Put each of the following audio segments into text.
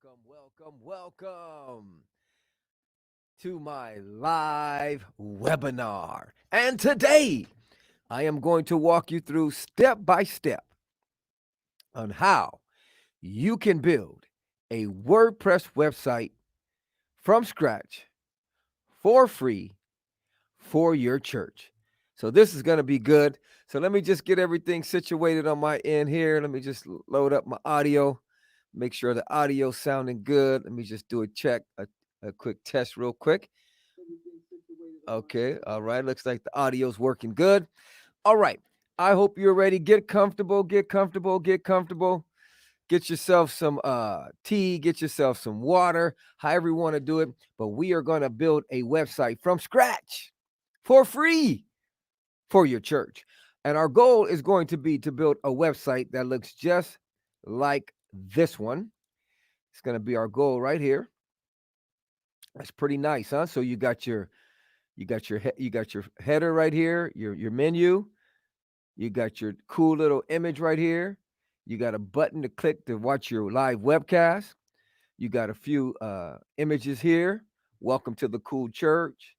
Welcome to my live webinar. And today I am going to walk you through step by step on how you can build a WordPress website from scratch for free for your church. So this is going to be good. So let me just get everything situated on my end here. Let me just load up my audio, make sure the audio's sounding good. Let me just do a check, a quick test real quick. Okay, all right. Looks like the audio's working good. All right. I hope you're ready. Get comfortable, get comfortable, get comfortable. Get yourself some tea, get yourself some water, however you want to do it. But we are going to build a website from scratch for free for your church. And our goal is going to be to build a website that looks just like this one. It's going to be our goal right here. That's pretty nice, huh? So you got your header right here, your menu. You got your cool little image right here. You got a button to click to watch your live webcast. You got a few images here. Welcome to the cool church.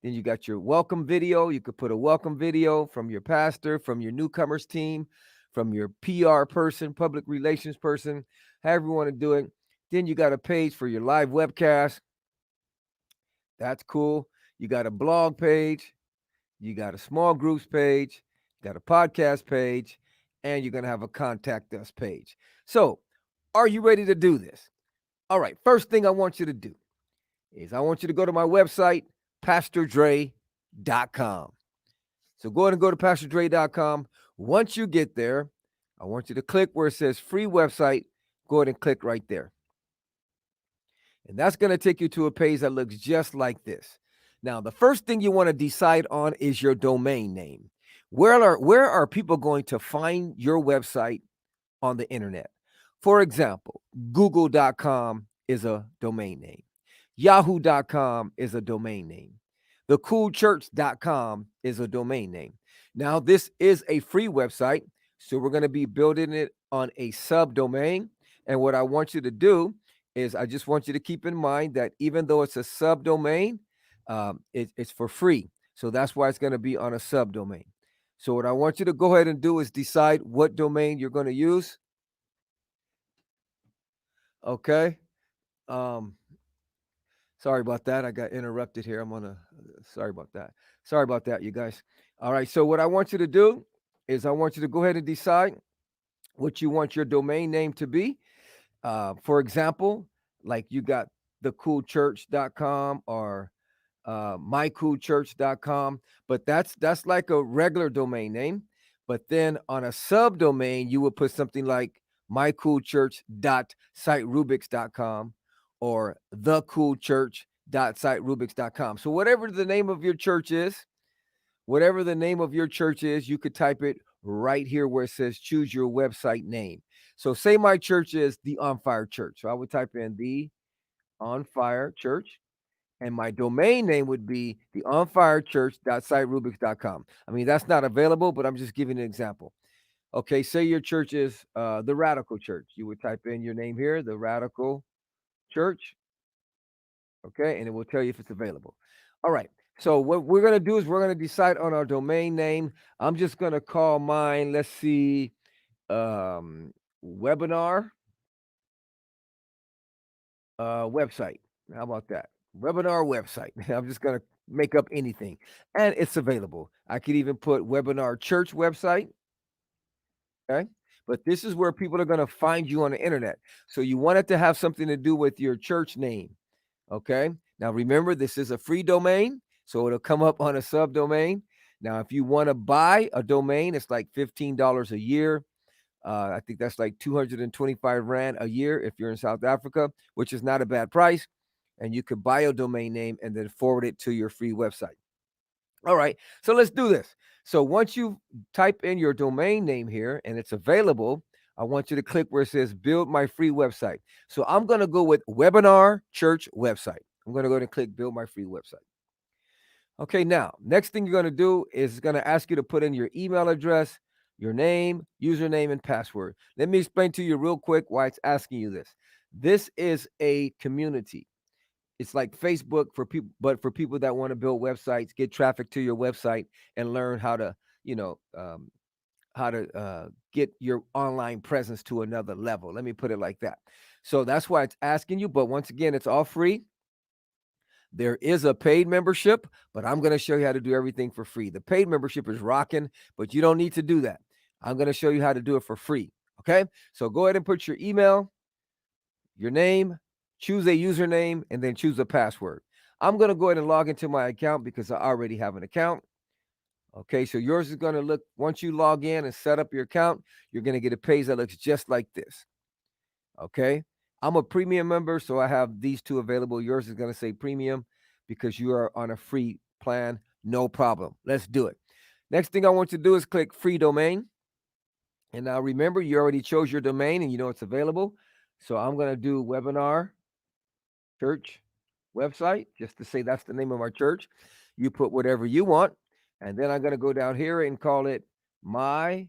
Then you got your welcome video. You could put a welcome video from your pastor, from your newcomers team, from your PR person, public relations person, however you want to do it. Then you got a page for your live webcast. That's cool. You got a blog page. You got a small groups page. You got a podcast page. And you're going to have a contact us page. So, are you ready to do this? All right. First thing I want you to do is I want you to go to my website, PastorDre.com. So go ahead and go to PastorDre.com. Once you get there, I want you to click where it says free website. Go ahead and click right there. And that's going to take you to a page that looks just like this. Now, the first thing you want to decide on is your domain name. Where are people going to find your website on the internet? For example, Google.com is a domain name. Yahoo.com is a domain name. TheCoolChurch.com is a domain name. Now, this is a free website, so we're going to be building it on a subdomain. And what I want you to do is I just want you to keep in mind that even though it's a subdomain, it's for free. So that's why it's going to be on a subdomain. So what I want you to go ahead and do is decide what domain you're going to use. Okay. Sorry about that. I got interrupted here. Sorry about that. Sorry about that, you guys. All right. So what I want you to do is I want you to go ahead and decide what you want your domain name to be. For example, like you got thecoolchurch.com or mycoolchurch.com, but that's like a regular domain name. But then on a subdomain, you would put something like mycoolchurch.siterubics.com or thecoolchurch.siterubics.com. So whatever the name of your church is, you could type it right here where it says choose your website name. So say my church is the On Fire Church. So I would type in the On Fire Church. And my domain name would be the onfirechurch.siterubics.com. I mean, that's not available, but I'm just giving an example. Okay, say your church is the Radical Church. You would type in your name here, the Radical Church. Okay, and it will tell you if it's available. All right. So what we're going to do is we're going to decide on our domain name. I'm just going to call mine, let's see, webinar website. How about that? Webinar website. I'm just going to make up anything. And it's available. I could even put webinar church website. Okay. But this is where people are going to find you on the internet. So you want it to have something to do with your church name. Okay. Now remember, this is a free domain. So it'll come up on a subdomain. Now, if you want to buy a domain, it's like $15 a year. I think that's like 225 Rand a year if you're in South Africa, which is not a bad price. And you could buy a domain name and then forward it to your free website. All right, so let's do this. So once you type in your domain name here and it's available, I want you to click where it says build my free website. So I'm going to go with webinar church website. I'm going to go ahead and click build my free website. Okay, now, next thing you're going to do is it's going to ask you to put in your email address, your name, username, and password. Let me explain to you real quick why it's asking you this. This is a community. It's like Facebook for people, but for people that want to build websites, get traffic to your website, and learn how to, you know, get your online presence to another level. Let me put it like that. So that's why it's asking you. But once again, it's all free. There is a paid membership, but I'm going to show you how to do everything for free. The paid membership is rocking, but you don't need to do that. I'm going to show you how to do it for free. Okay. So go ahead and put your email, your name, choose a username, and then choose a password. I'm going to go ahead and log into my account because I already have an account. Okay, so yours is going to look, once you log in and set up your account, you're going to get a page that looks just like this. Okay, I'm a premium member, so I have these two available. Yours is going to say premium because you are on a free plan. No problem. Let's do it. Next thing I want you to do is click free domain. And now remember, you already chose your domain and you know it's available. So I'm going to do webinar church website, just to say that's the name of our church. You put whatever you want. And then I'm going to go down here and call it my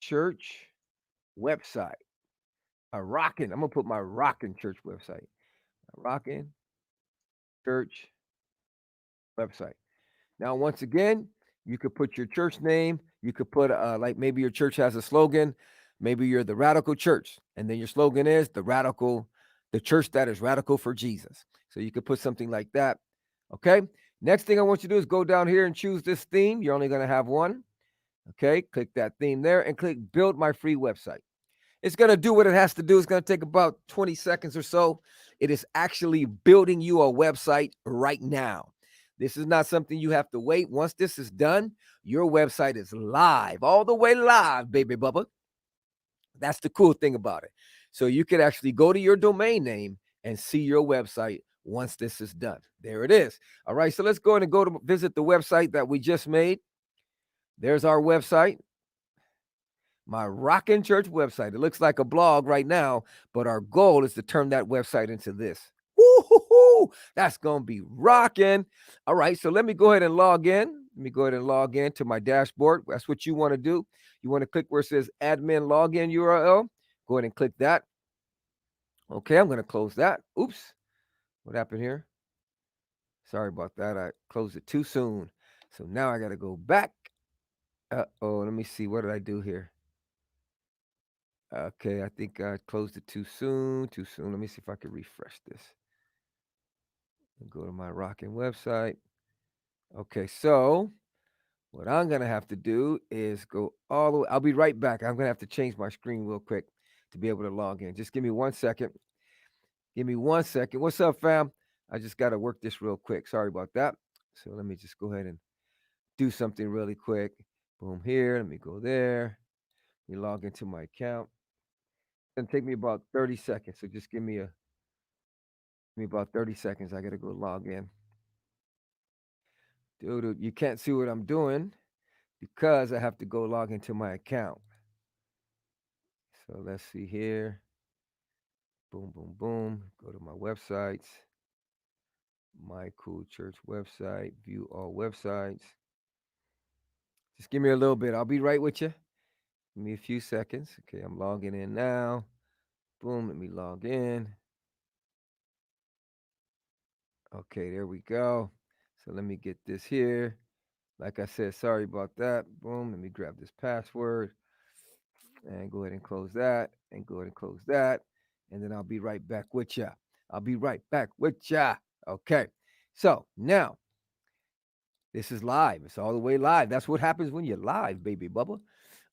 church website. I'm going to put my rockin' church website. Rockin' church website. Now, once again, you could put your church name. You could put, like, maybe your church has a slogan. Maybe you're the radical church. And then your slogan is the church that is radical for Jesus. So you could put something like that. Okay. Next thing I want you to do is go down here and choose this theme. You're only going to have one. Okay. Click that theme there and click build my free website. It's going to do what it has to do. It's going to take about 20 seconds or so. It is actually building you a website right now. This is not something you have to wait. Once this is done, your website is live, all the way live, baby bubba. That's the cool thing about it. So you could actually go to your domain name and see your website once this is done. There it is. All right, so let's go ahead and go to visit the website that we just made. There's our website, my Rockin' Church website. It looks like a blog right now, but our goal is to turn that website into this. Woo-hoo-hoo! That's going to be rocking. All right, so let me go ahead and log in. Let me go ahead and log in to my dashboard. That's what you want to do. You want to click where it says admin login URL. Go ahead and click that. Okay, I'm going to close that. Oops. What happened here? Sorry about that. I closed it too soon. So now I got to go back. Uh-oh, let me see. What did I do here? Okay, I think I closed it too soon. Too soon. Let me see if I can refresh this. Go to my Rockin' website. Okay, so what I'm gonna have to do is go all the way. I'll be right back. I'm gonna have to change my screen real quick to be able to log in. Just give me 1 second. Give me 1 second. What's up, fam? I just gotta work this real quick. Sorry about that. So let me just go ahead and do something really quick. Boom here. Let me go there. Let me log into my account. It's gonna take me about 30 seconds. So just give me about 30 seconds. I gotta go log in. Dude, you can't see what I'm doing because I have to go log into my account. So let's see here. Boom, boom, boom. Go to my websites. My Cool Church website. View all websites. Just give me a little bit. I'll be right with you. Give me a few seconds. Okay, I'm logging in now. Boom, let me log in. Okay, there we go. So let me get this here. Like I said, sorry about that. Boom, let me grab this password and go ahead and close that and go ahead and close that. And then I'll be right back with ya. I'll be right back with ya. Okay. So now this is live. It's all the way live. That's what happens when you're live, baby bubba.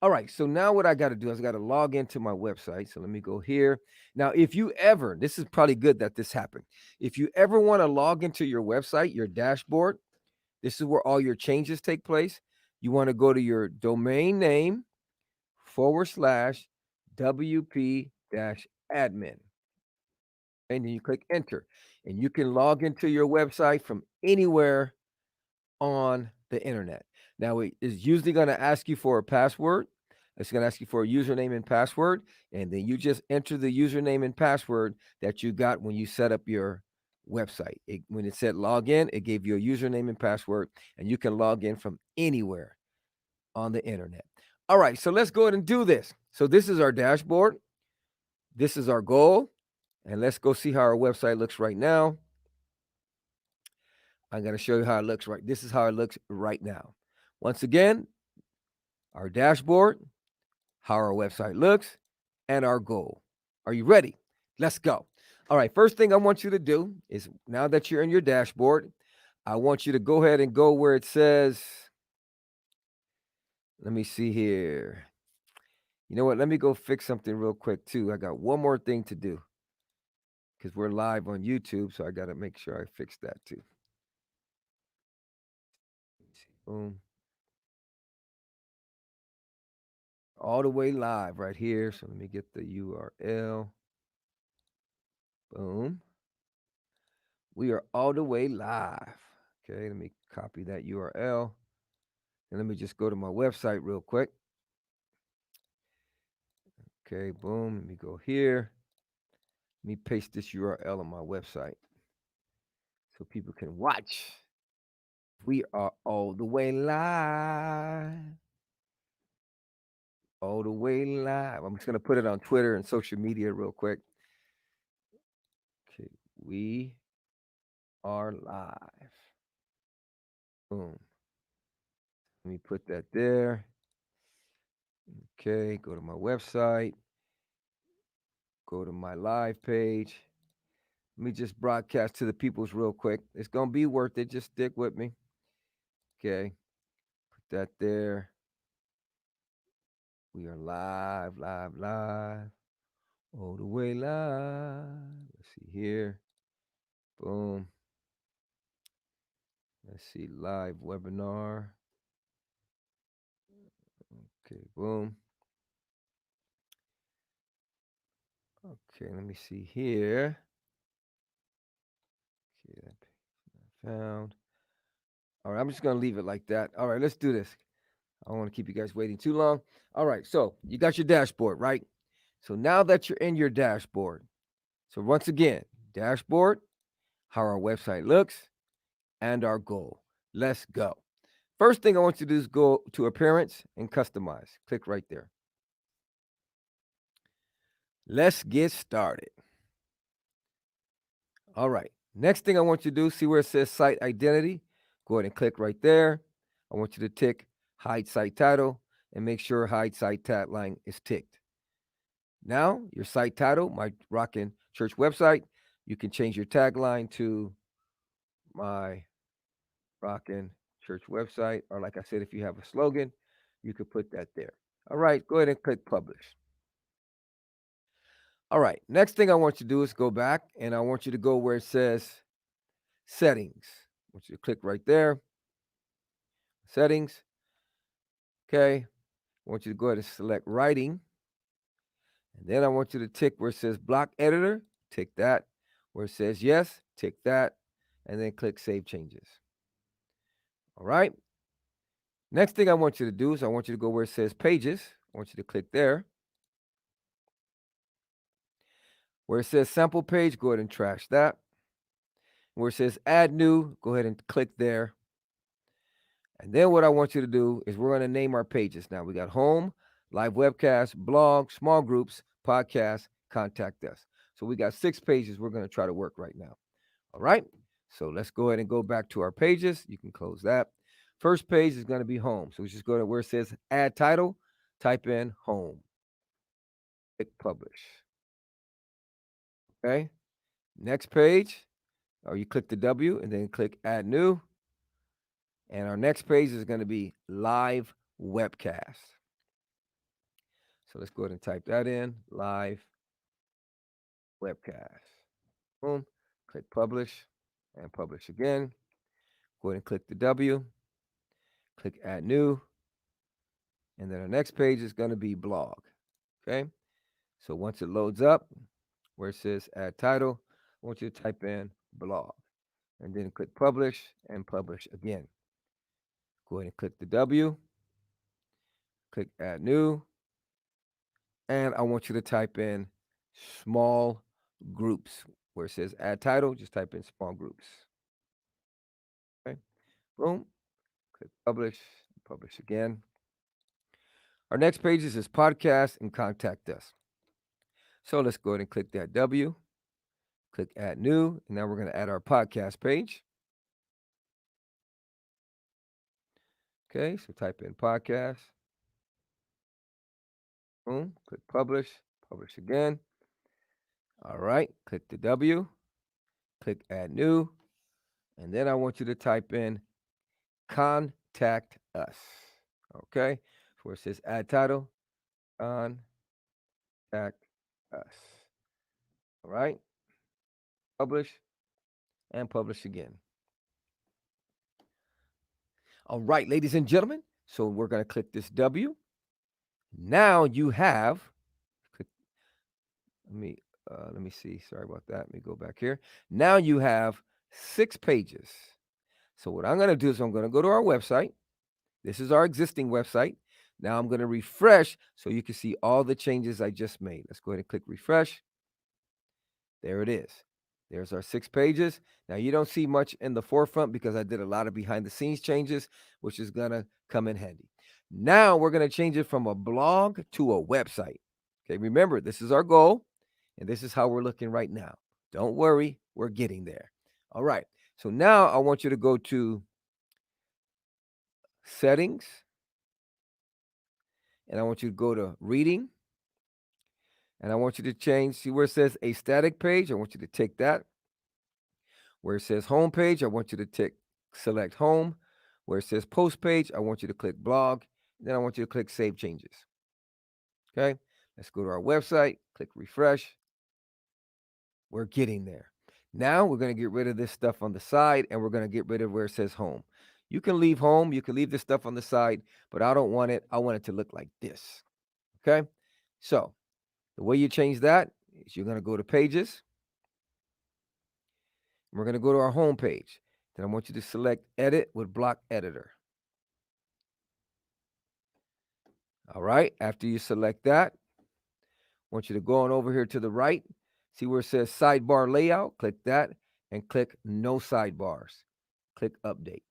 All right. So now what I got to do is I got to log into my website. So let me go here. Now, if you ever, this is probably good that this happened. If you ever want to log into your website, your dashboard, this is where all your changes take place. You want to go to your domain name / WP admin. And then you click enter. And you can log into your website from anywhere on the internet. Now, it is usually going to ask you for a password. It's going to ask you for a username and password. And then you just enter the username and password that you got when you set up your website. When it said login, it gave you a username and password, and you can log in from anywhere on the internet. All right, so let's go ahead and do this. So this is our dashboard. This is our goal. And let's go see how our website looks right now. I'm going to show you how it looks right. This is how it looks right now. Once again, our dashboard, how our website looks, and our goal. Are you ready? Let's go. All right, first thing I want you to do is, now that you're in your dashboard, I want you to go ahead and go where it says, let me see here. You know what? Let me go fix something real quick too. I got one more thing to do because we're live on YouTube, so I got to make sure I fix that too. Boom. All the way live right here. So let me get the URL. Boom. We are all the way live. Okay, let me copy that URL. And let me just go to my website real quick. Okay, boom. Let me go here. Let me paste this URL on my website so people can watch. We are all the way live. All the way live. I'm just going to put it on Twitter and social media real quick. Okay, we are live. Boom. Let me put that there. Okay, go to my website. Go to my live page. Let me just broadcast to the peoples real quick. It's going to be worth it. Just stick with me. Okay, put that there. We are live, live, live. All the way live. Let's see here. Boom. Let's see, live webinar. Okay, boom. Okay, let me see here. Okay, that page found. All right, I'm just going to leave it like that. All right, let's do this. I don't want to keep you guys waiting too long. All right, so you got your dashboard, right? So now that you're in your dashboard, so once again, dashboard, how our website looks, and our goal. Let's go. First thing I want you to do is go to appearance and customize. Click right there. Let's get started. All right. Next thing I want you to do, see where it says site identity? Go ahead and click right there. I want you to tick hide site title and make sure hide site tagline is ticked. Now, your site title, my Rockin' Church website, you can change your tagline to my Rockin' Church website. Or like I said, if you have a slogan, you could put that there. All right, go ahead and click publish. All right, next thing I want you to do is go back and I want you to go where it says settings. I want you to click right there. Settings. Okay. I want you to go ahead and select writing. And then I want you to tick where it says block editor. Tick that. Where it says yes, tick that. And then click save changes. All right. Next thing I want you to do is I want you to go where it says pages. I want you to click there. Where it says sample page, go ahead and trash that. Where it says add new, go ahead and click there. And then what I want you to do is we're going to name our pages. Now we got home, live webcast, blog, small groups, podcast, contact us. So we got 6 pages we're going to try to work right now. All right. So let's go ahead and go back to our pages. You can close that. First page is going to be home. So we just go to where it says add title, type in home, click publish. Okay. Next page, or you click the W and then click add new. And our next page is going to be live webcast. So let's go ahead and type that in, live webcast. Boom, click publish and publish again. Go ahead and click the W, click add new. And then our next page is going to be blog. Okay. So once it loads up, where it says add title, I want you to type in blog and then click publish and publish again. Go ahead and click the W, click add new. And I want you to type in small groups. Where it says add title, just type in small groups. Okay. Boom. Click publish. Publish again. Our next page is podcast and contact us. So let's go ahead and click that W. Click add new, and now we're going to add our podcast page. Okay, so type in podcast. Boom, click publish, publish again. All right, click the W, click add new, and then I want you to type in contact us. Okay, so where it says add title, contact us. All right, publish and publish again. All right, ladies and gentlemen, so we're going to click this W. Now you have, let me see. Sorry about that. Let me go back here. Now you have 6 pages. So what I'm going to do is I'm going to go to our website. This is our existing website. Now I'm going to refresh so you can see all the changes I just made. Let's go ahead and click refresh. There it is. There's our 6 pages. Now you don't see much in the forefront because I did a lot of behind the scenes changes, which is going to come in handy. Now we're going to change it from a blog to a website. Okay, remember, this is our goal, and this is how we're looking right now. Don't worry, we're getting there. All right, so now I want you to go to settings, and I want you to go to reading, and I want you to change, see where it says a static page, I want you to take that. Where it says home page, I want you to select home. Where it says post page, I want you to click blog. Then I want you to click save changes. Okay, let's go to our website, click refresh. We're getting there. Now we're going to get rid of this stuff on the side, and we're going to get rid of where it says home. You can leave home, you can leave this stuff on the side, but I don't want it. I want it to look like this. Okay, so the way you change that is you're going to go to pages. We're going to go to our home page. Then I want you to select edit with block editor. All right, after you select that, I want you to go on over here to the right. See where it says sidebar layout? Click that and click no sidebars. Click update.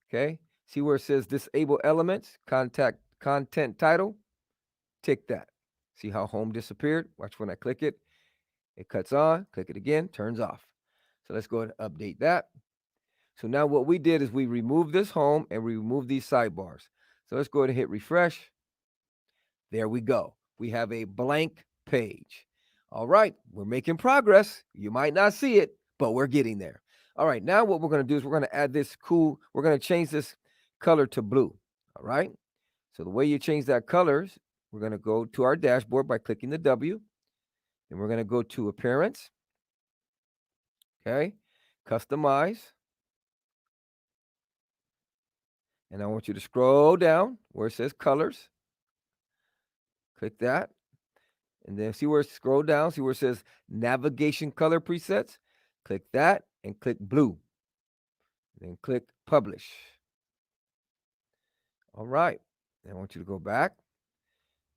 Okay, see where it says disable elements, content title? Tick that. See how home disappeared? Watch when I click it. It cuts on, click it again, turns off. So let's go ahead and update that. So now what we did is we removed this home and we removed these sidebars. So let's go ahead and hit refresh. There we go. We have a blank page. All right, we're making progress. You might not see it, but we're getting there. All right, now what we're going to do is we're going to add this we're going to change this color to blue. All right, so the way you change that colors, we're going to go to our dashboard by clicking the W. Then we're going to go to appearance. Okay, customize. And I want you to scroll down where it says colors. Click that. And then see where scroll down, see where it says navigation color presets. Click that and click blue. Then click publish. All right. Then I want you to go back.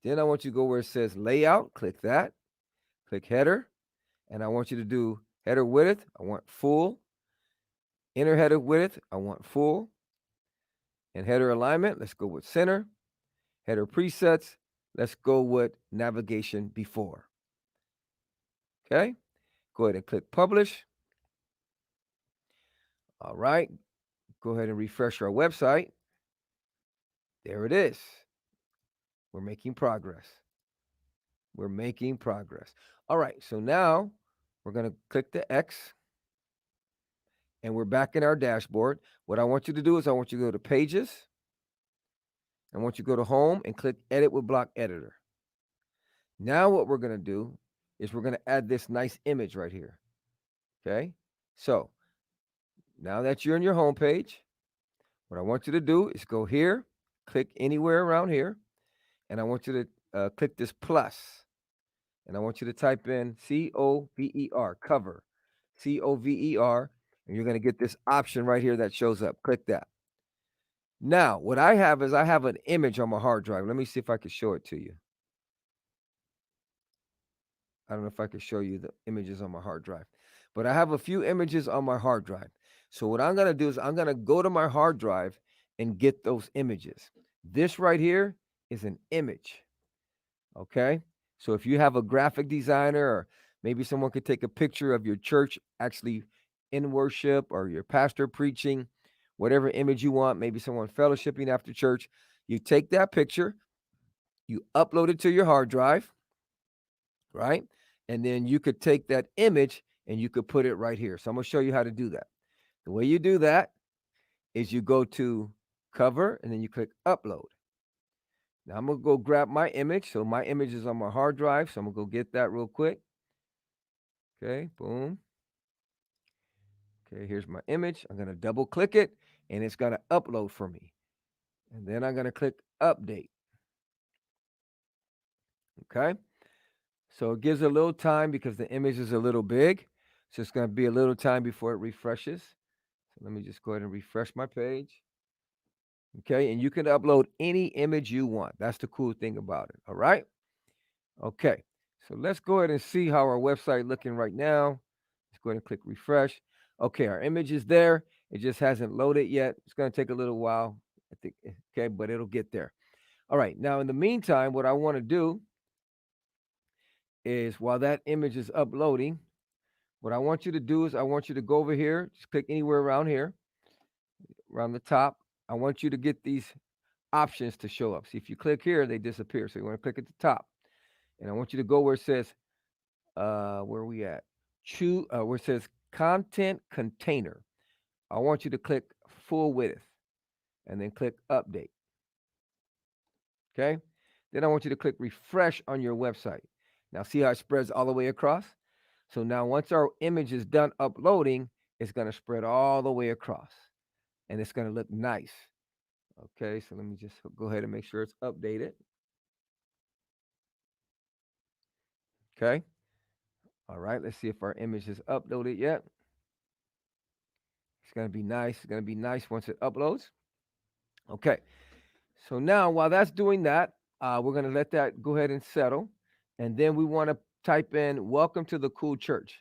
Then I want you to go where it says layout. Click that. Click header. And I want you to do header width. I want full. Inner header width. I want full. And header alignment. Let's go with center. Header presets. Let's go with navigation before. Okay. Go ahead and click publish. All right. Go ahead and refresh our website. There it is. We're making progress. We're making progress. All right. So now we're going to click the X and we're back in our dashboard. What I want you to do is I want you to go to pages. I want you to go to home and click edit with block editor. Now what we're going to do is we're going to add this nice image right here. Okay. So now that you're in your home page, what I want you to do is go here, click anywhere around here, and I want you to click this plus, and I want you to type in COVER, cover, COVER, and you're going to get this option right here that shows up. Click that. Now, what I have is I have an image on my hard drive. Let me see if I can show it to you. I don't know if I can show you the images on my hard drive, but I have a few images on my hard drive. So what I'm going to do is I'm going to go to my hard drive and get those images. This right here is an image. Okay. So if you have a graphic designer or Maybe someone could take a picture of your church actually in worship or your pastor preaching, whatever image you want. Maybe someone fellowshipping after church. You take that picture, you upload it to your hard drive, right? And then you could take that image and you could put it right here. So I'm going to show you how to do that. The way you do that is you go to cover and then you click upload. Now I'm going to go grab my image. So my image is on my hard drive. So I'm going to go get that real quick. Okay, boom. Okay, here's my image. I'm going to double click it and it's going to upload for me. And then I'm going to click update. Okay. So it gives a little time because the image is a little big. So it's going to be a little time before it refreshes. So let me just go ahead and refresh my page. Okay. And you can upload any image you want. That's the cool thing about it. All right. Okay. So let's go ahead and see how our website looking right now. Let's go ahead and click refresh. Okay. Our image is there. It just hasn't loaded yet. It's going to take a little while. I think, okay, but it'll get there. All right. Now, in the meantime, what I want to do is while that image is uploading, what I want you to do is I want you to go over here, just click anywhere around here, around the top. I want you to get these options to show up. See, if you click here, they disappear. So you want to click at the top. And I want you to go where it says, where are we at? Choose where it says content container. I want you to click full width and then click update. Okay. Then I want you to click refresh on your website. Now see how it spreads all the way across? So now once our image is done uploading, it's going to spread all the way across and it's going to look nice. Okay, so let me just go ahead and make sure it's updated. Okay. All right, let's see if our image is uploaded yet. It's going to be nice. It's going to be nice once it uploads. Okay. So now while that's doing that, we're going to let that go ahead and settle. And then we want to type in welcome to the cool church.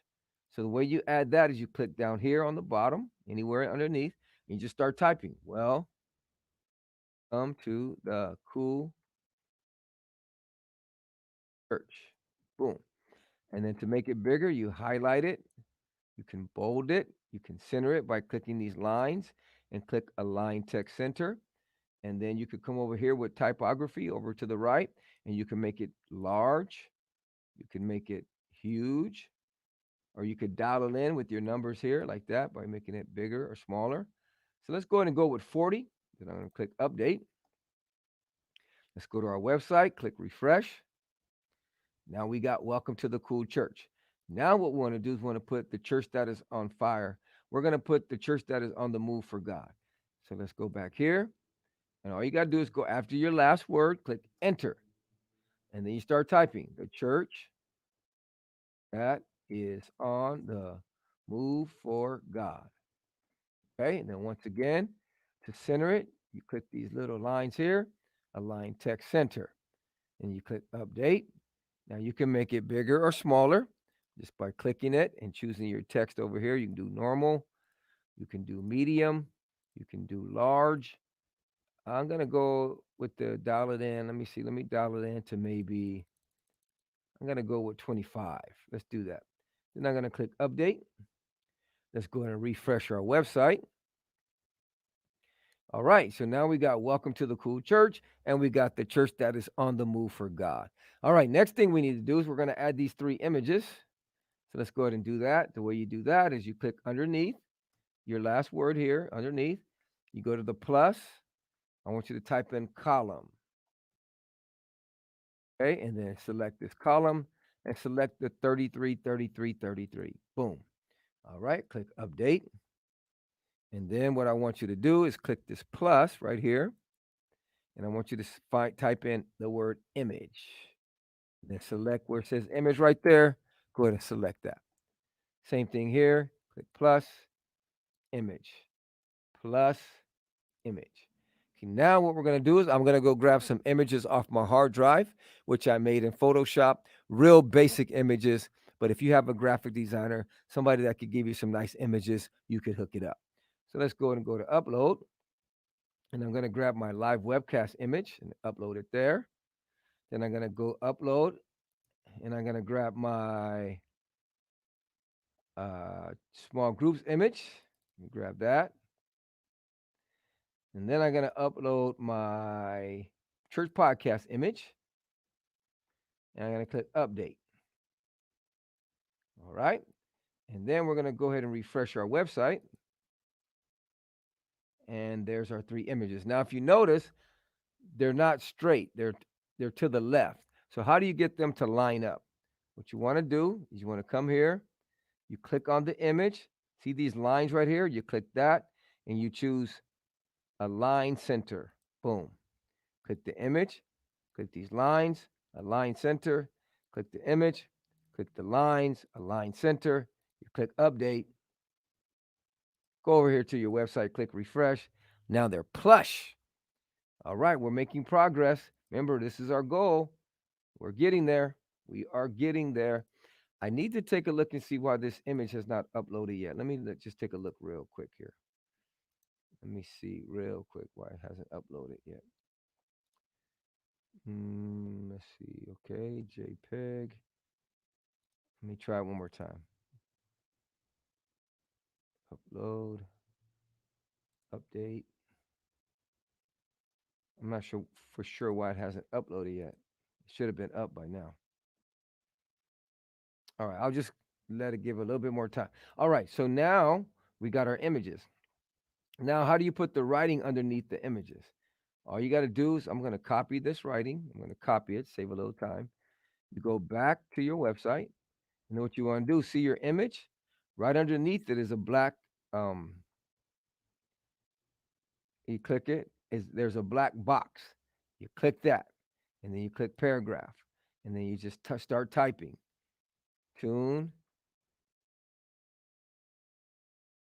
So the way you add that is you click down here on the bottom, anywhere underneath, and you just start typing. Welcome to the cool church. Boom. And then to make it bigger, you highlight it. You can bold it. You can center it by clicking these lines and click Align Text Center. And then you could come over here with typography over to the right and you can make it large. You can make it huge, or you could dial it in with your numbers here like that by making it bigger or smaller. So let's go ahead and go with 40. Then I'm going to click update. Let's go to our website, click refresh. Now we got welcome to the cool church. Now what we want to do is we want to put the church that is on fire. We're going to put the church that is on the move for God. So let's go back here. And all you got to do is go after your last word, click enter. And then you start typing the church that is on the move for God. Okay. And then once again, to center it, you click these little lines here, align text center, and you click update. Now you can make it bigger or smaller just by clicking it and choosing your text over here. You can do normal, you can do medium, you can do large. I'm gonna go with the dial it in. Let me see. Let me dial it in to maybe I'm gonna go with 25. Let's do that. Then I'm gonna click update. Let's go ahead and refresh our website. All right, so now we got welcome to the cool church, and we got the church that is on the move for God. All right, next thing we need to do is we're going to add these three images. So let's go ahead and do that. The way you do that is you click underneath your last word here, underneath. You go to the plus. I want you to type in column. Okay, and then select this column and select the 33, 33, 33. Boom. All right, click update. And then what I want you to do is click this plus right here. And I want you to type in the word image. Then select where it says image right there. Go ahead and select that. Same thing here. Click plus, image, plus, image. Okay, now what we're going to do is I'm going to go grab some images off my hard drive, which I made in Photoshop, real basic images. But if you have a graphic designer, somebody that could give you some nice images, you could hook it up. So let's go ahead and go to upload. And I'm going to grab my live webcast image and upload it there. Then I'm going to go upload and I'm going to grab my small groups image. Grab that. And then I'm going to upload my church podcast image. And I'm going to click update. All right. And then we're going to go ahead and refresh our website. And there's our 3 images. Now, if you notice, they're not straight. They're to the left. So how do you get them to line up? What you want to do is you want to come here, you click on the image. See these lines right here? You click that and you choose align center. Boom. Click the image, click these lines, align center, click the image, click the lines, align center. You click update. Go over here to your website, click refresh. Now they're plush. All right, we're making progress. Remember, this is our goal. We're getting there. We are getting there. I need to take a look and see why this image has not uploaded yet. Just take a look real quick here. Let me see real quick why it hasn't uploaded yet. Let's see. Okay, JPEG. Let me try it one more time. Upload. Update. I'm not sure for sure why it hasn't uploaded yet. It should have been up by now. All right, I'll just let it give a little bit more time. All right, so now we got our images. Now, how do you put the writing underneath the images? All you got to do is I'm going to copy this writing. I'm going to copy it, save a little time. You go back to your website. And then what you want to do, see your image? Right underneath it is a black, you click it, there's a black box. You click that. And then you click paragraph. And then you just start typing. Tune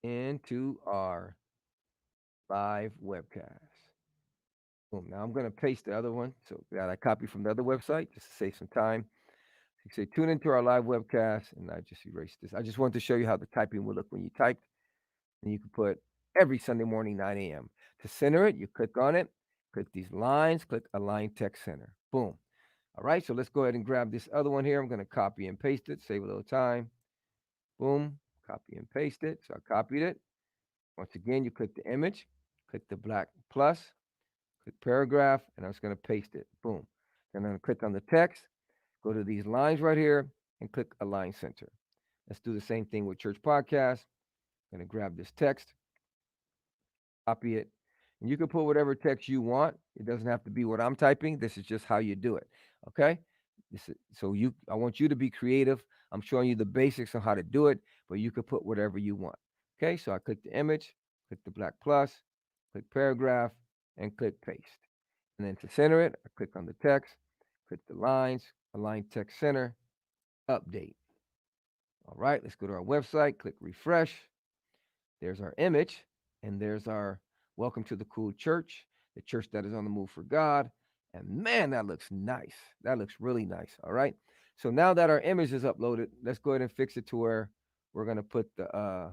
into our live webcast. Boom. Now I'm going to paste the other one. So that I copy from the other website just to save some time. You say tune into our live webcast, and I just erased this. I just wanted to show you how the typing will look when you type. And you can put every Sunday morning, 9 a.m. To center it, you click on it, click these lines, click Align Text Center. Boom. All right, so let's go ahead and grab this other one here. I'm going to copy and paste it, save a little time. Boom, copy and paste it. So I copied it. Once again, you click the image, click the black plus, click paragraph, and I'm just going to paste it. Boom. Then I'm going to click on the text, go to these lines right here, and click Align Center. Let's do the same thing with Church Podcast. I'm going to grab this text, copy it, and you can put whatever text you want. It doesn't have to be what I'm typing. This is just how you do it. Okay. I want you to be creative. I'm showing you the basics on how to do it, but you can put whatever you want. Okay. So I click the image, click the black plus, click paragraph, and click paste. And then to center it, I click on the text, click the lines, align text center, update. All right. Let's go to our website, click refresh. There's our image, and there's our welcome to the cool church, the church that is on the move for God. And man, that looks nice. That looks really nice. All right. So now that our image is uploaded, let's go ahead and fix it to where we're gonna put the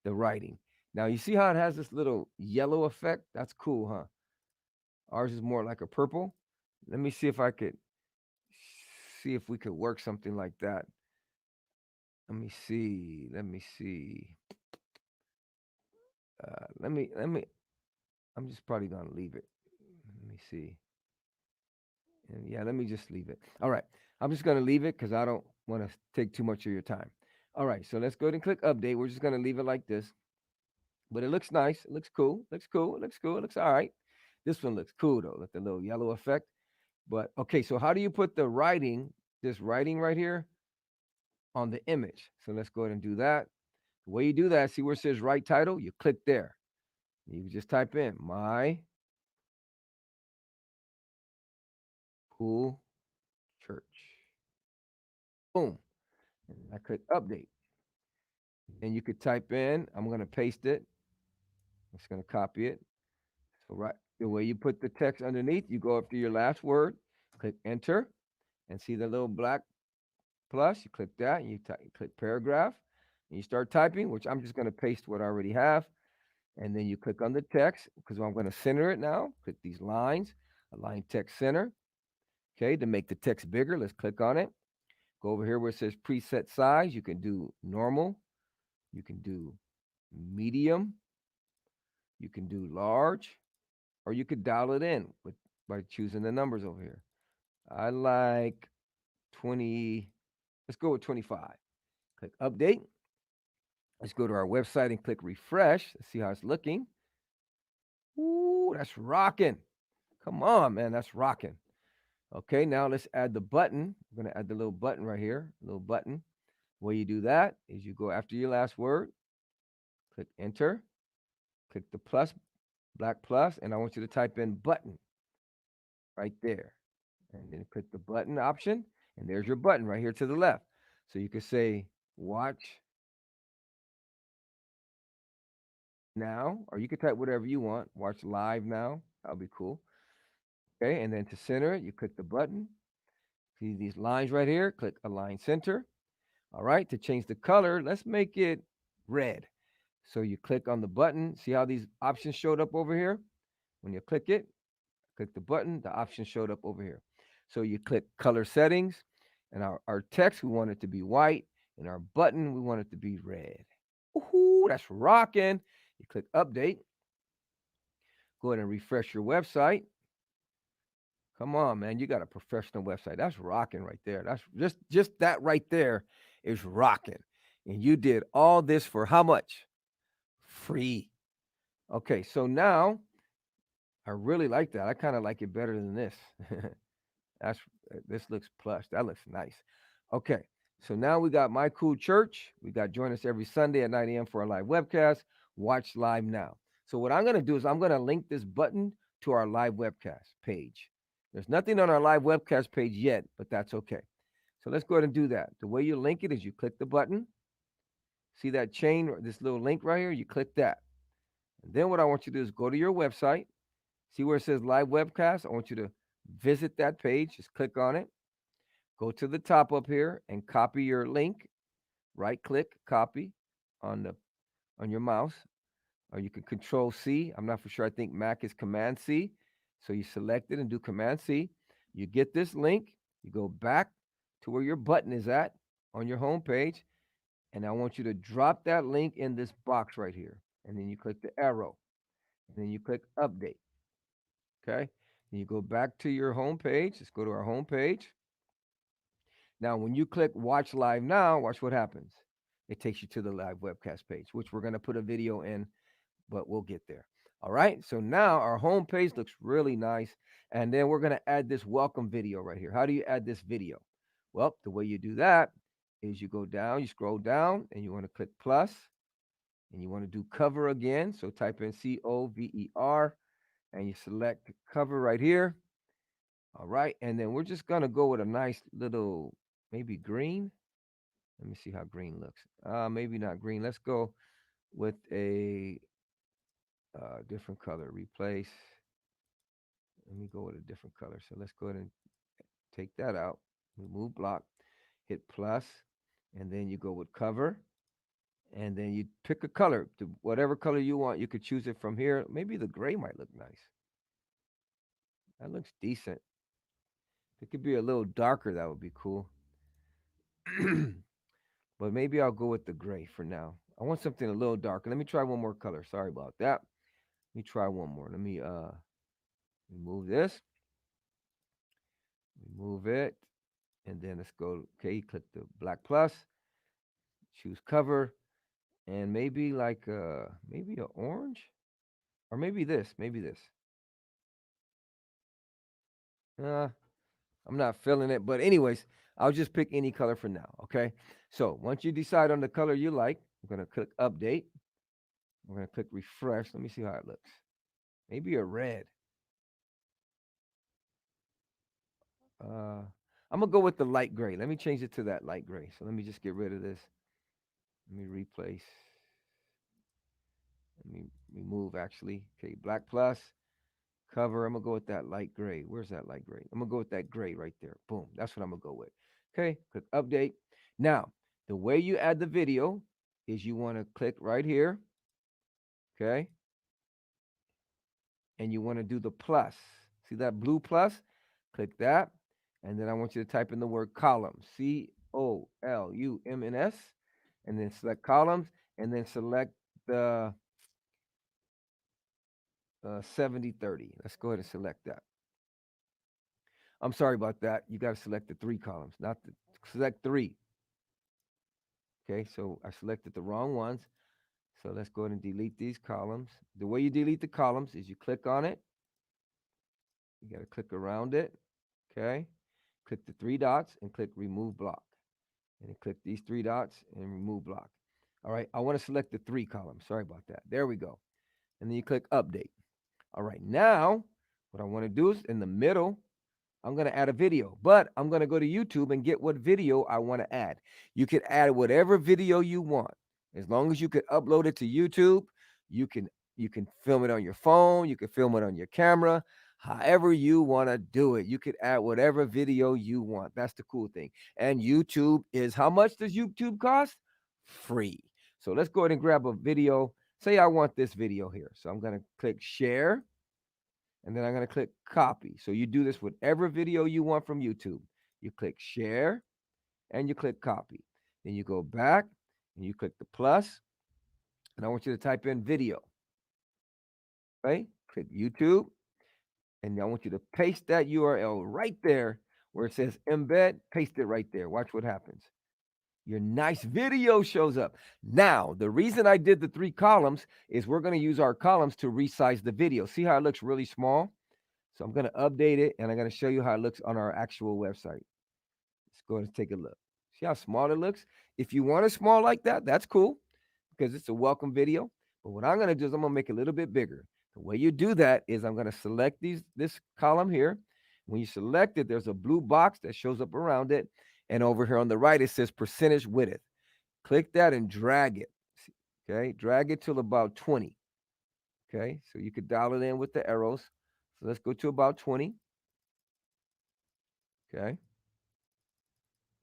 writing. Now you see how it has this little yellow effect? That's cool, huh? Ours is more like a purple. Let me see if I could see if we could work something like that. Let me see. Let me see. Let me I'm just probably gonna leave it. Let me see. And yeah, let me just leave it. All right. I'm just gonna leave it because I don't want to take too much of your time. All right, so let's go ahead and click update. We're just gonna leave it like this. But it looks nice. It looks cool. Looks cool. It looks cool. It looks all right. This one looks cool though, with the little yellow effect. But okay, so how do you put the writing, this writing right here, on the image? So let's go ahead and do that. The way you do that, see where it says write title? You click there. You just type in my cool church. Boom. And I click update. And you could type in, I'm going to paste it. I'm just going to copy it. So right the way you put the text underneath, you go up to your last word, click enter, and see the little black plus. You click that, and you click paragraph, and you start typing, which I'm just going to paste what I already have. And then you click on the text because I'm going to center it now. Click these lines, align text center. Okay, to make the text bigger, let's click on it. Go over here where it says preset size. You can do normal. You can do medium. You can do large, or you could dial it in by choosing the numbers over here. I like 20. Let's go with 25. Click update. Let's go to our website and click refresh. Let's see how it's looking. Ooh, that's rocking. Come on, man, that's rocking. Okay, now let's add the button. We're going to add the little button right here, little button. The way you do that is you go after your last word, click enter, click the plus, black plus, and I want you to type in button right there. And then click the button option, and there's your button right here to the left. So you could say watch now, or you could type whatever you want. Watch live now. That'll be cool. Okay, and then to center it, you click the button. See these lines right here? Click align center. All right, to change the color, let's make it red. So you click on the button. See how these options showed up over here? When you click it, click the button, the option showed up over here. So you click color settings, and our text, we want it to be white, and our button, we want it to be red. Ooh, that's rocking. You click update. Go ahead and refresh your website. Come on, man. You got a professional website. That's rocking right there. That's just that right there is rocking. And you did all this for how much? Free. Okay, so now I really like that. I kind of like it better than this. That's this looks plush. That looks nice. Okay, so now we got My Cool Church. We got join us every Sunday at 9 a.m. for our live webcast. Watch live now. So what I'm gonna do is I'm gonna link this button to our live webcast page. There's nothing on our live webcast page yet, but that's okay. So let's go ahead and do that. The way you link it is you click the button. See that chain, this little link right here? You click that. And then what I want you to do is go to your website. See where it says live webcast? I want you to visit that page. Just click on it. Go to the top up here and copy your link. Right click, copy on your mouse, or you can control C. I'm not for sure. I think Mac is Command C. So you select it and do Command C. You get this link. You go back to where your button is at on your home page, and I want you to drop that link in this box right here. And then you click the arrow, and then you click update. Okay. And you go back to your home page. Let's go to our home page. Now, when you click watch live now, watch what happens. It takes you to the live webcast page, which we're going to put a video in, but we'll get there. All right. So now our home page looks really nice. And then we're going to add this welcome video right here. How do you add this video? Well, the way you do that is you go down, you scroll down, and you want to click plus, and you want to do cover again. So type in COVER, and you select cover right here. All right. And then we're just going to go with a nice little, maybe green. Let me see how green looks. Maybe not green. Let's go with a different color. Replace. Let me go with a different color. So let's go ahead and take that out. Remove block. Hit plus, and then you go with cover, and then you pick a color. Whatever color you want, you could choose it from here. Maybe the gray might look nice. That looks decent. It could be a little darker. That would be cool. But maybe I'll go with the gray for now. I want something a little darker. Let me try one more color. Sorry about that. Let me try one more. Let me remove this. Remove it. And then let's go. Okay, click the black plus. Choose cover. And maybe like maybe a orange. Or maybe this. Maybe this. Uh, I'm not feeling it. But anyways, I'll just pick any color for now. Okay. So once you decide on the color you like, I'm gonna click update. I'm gonna click refresh. Let me see how it looks. Maybe a red. Uh, I'm gonna go with the light gray. Let me change it to that light gray. So let me just get rid of this. Let me replace. Let me remove actually. Okay, black plus cover. I'm gonna go with that light gray. Where's that light gray? I'm gonna go with that gray right there. Boom. That's what I'm gonna go with. Okay, click update. Now, the way you add the video is you want to click right here. Okay. And you want to do the plus. See that blue plus? Click that. And then I want you to type in the word column. columns, and then select columns, and then select the 70/30. Let's go ahead and select that. I'm sorry about that. You got to select the three columns, not the select three. Okay, so I selected the wrong ones. So let's go ahead and delete these columns. The way you delete the columns is you click on it. You got to click around it. Okay, click the three dots and click remove block. And then click these three dots and remove block. All right, I want to select the three columns. Sorry about that. There we go. And then you click update. All right, now what I want to do is in the middle, I'm going to add a video, but I'm going to go to YouTube and get what video I want to add. You can add whatever video you want. As long as you can upload it to YouTube, you can you can film it on your phone, you can film it on your camera, however you want to do it. You could add whatever video you want. That's the cool thing. And YouTube is, how much does YouTube cost? Free. So let's go ahead and grab a video. Say I want this video here. So I'm going to click share, and then I'm going to click copy. So you do this with every video you want from YouTube. You click share and you click copy. Then you go back and you click the plus, and I want you to type in video, right? Click YouTube, and I want you to paste that URL right there where it says embed, paste it right there. Watch what happens. Your nice video shows up. Now, the reason I did the three columns is we're going to use our columns to resize the video. See how it looks really small? So I'm going to update it, and I'm going to show you how it looks on our actual website. Let's go ahead and take a look. See how small it looks? If you want it small like that, that's cool because it's a welcome video. But what I'm going to do is I'm going to make it a little bit bigger. The way you do that is I'm going to select this column here. When you select it, there's a blue box that shows up around it. And over here on the right, it says percentage width. Click that and drag it. Okay, drag it till about 20. Okay, so you could dial it in with the arrows. So let's go to about 20. Okay.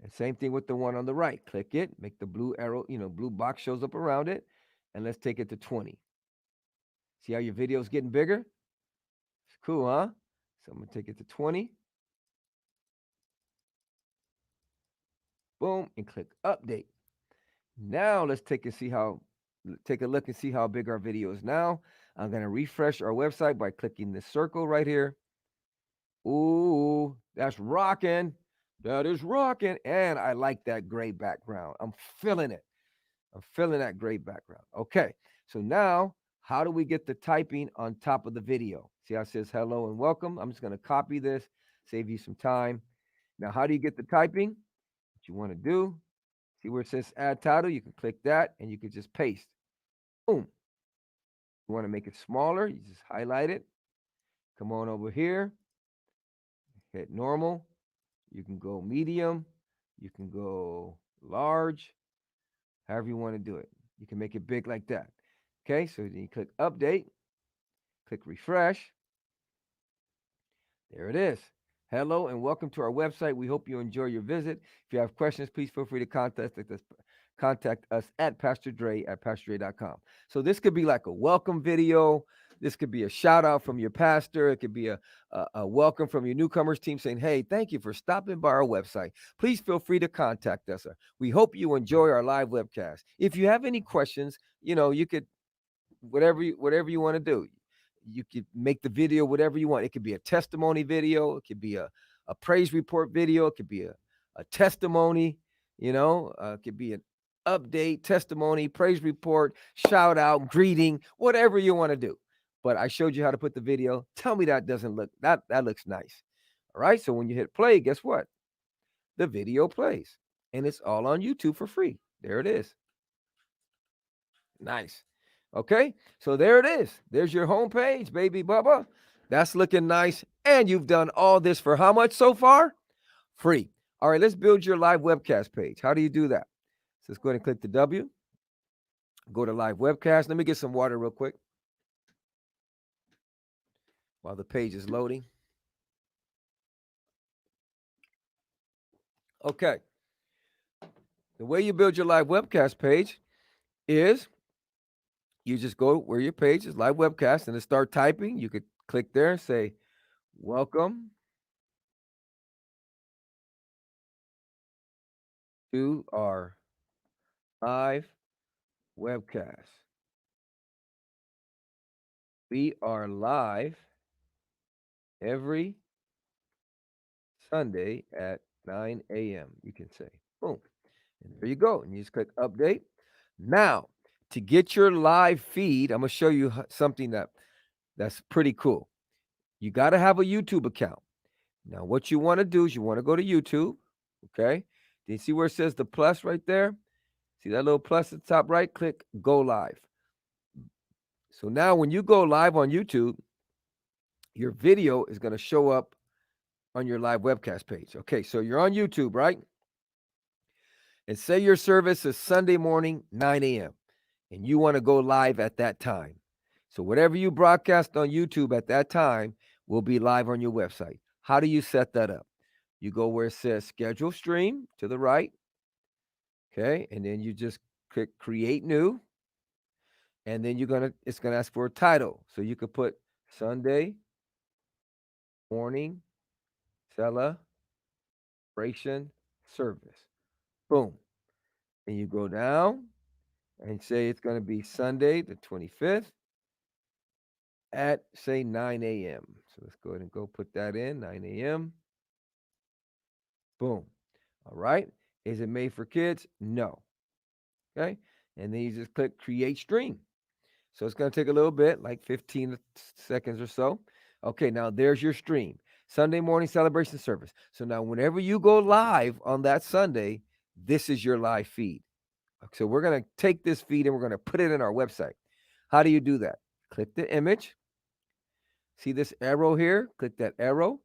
And same thing with the one on the right. Click it, make the blue arrow, blue box shows up around it, and let's take it to 20. See how your video is getting bigger? It's cool, huh? So I'm going to take it to 20. Boom, and click update. Now let's take a look and see how big our video is now. I'm going to refresh our website by clicking this circle right here. Ooh, that's rocking. That is rocking. And I like that gray background. I'm feeling it. I'm feeling that gray background. Okay, so now how do we get the typing on top of the video? See how it says hello and welcome? I'm just going to copy this, save you some time. Now, how do you get the typing? What you want to do, see where it says add title? You can click that and you can just paste. Boom. You want to make it smaller? You just highlight it. Come on over here, hit normal. You can go medium. You can go large, however you want to do it. You can make it big like that. Okay, so then you click update, click refresh. There it is. Hello and welcome to our website. We hope you enjoy your visit. If you have questions, please feel free to contact us at Pastor Dre at PastorDre.com. So this could be like a welcome video. This could be a shout out from your pastor. It could be a welcome from your newcomers team saying, hey, thank you for stopping by our website. Please feel free to contact us. We hope you enjoy our live webcast. If you have any questions, you could, whatever you want to do. You could make the video whatever you want. It could be a testimony video. It could be a praise report video. It could be a testimony, it could be an update, testimony, praise report, shout out, greeting, whatever you want to do. But I showed you how to put the video. Tell me that looks nice. All right. So when you hit play, guess what? The video plays and it's all on YouTube for free. There it is. Nice. Okay, so there it is. There's your homepage, baby Bubba. That's looking nice. And you've done all this for how much so far? Free. All right, let's build your live webcast page. How do you do that? So let's go ahead and click the W. Go to live webcast. Let me get some water real quick while the page is loading. Okay. The way you build your live webcast page is you just go where your page is, live webcast, and then start typing. You could click there and say, welcome to our live webcast. We are live every Sunday at 9 a.m. You can say, boom. And there you go. And you just click update. Now, to get your live feed, I'm going to show you something that's pretty cool. You got to have a YouTube account. Now, what you want to do is you want to go to YouTube. Okay. Do you see where it says the plus right there? See that little plus at the top right? Click go live. So now when you go live on YouTube, your video is going to show up on your live webcast page. Okay, so you're on YouTube, right? And say your service is Sunday morning, 9 a.m., and you want to go live at that time. So whatever you broadcast on YouTube at that time will be live on your website. How do you set that up? You go where it says schedule stream to the right. Okay, and then you just click create new. And then it's gonna ask for a title. So you could put Sunday morning celebration service. Boom. And you go down and say it's going to be Sunday the 25th at say 9 a.m. So let's go ahead and go put that in 9 a.m. Boom. All right. Is it made for kids? No. Okay. And then you just click create stream. So it's going to take a little bit, like 15 seconds or so. Okay. Now there's your stream. Sunday morning celebration service. So now whenever you go live on that Sunday, this is your live feed. So we're going to take this feed and we're going to put it in our website. How do you do that? Click the image. See this arrow here? Click that arrow.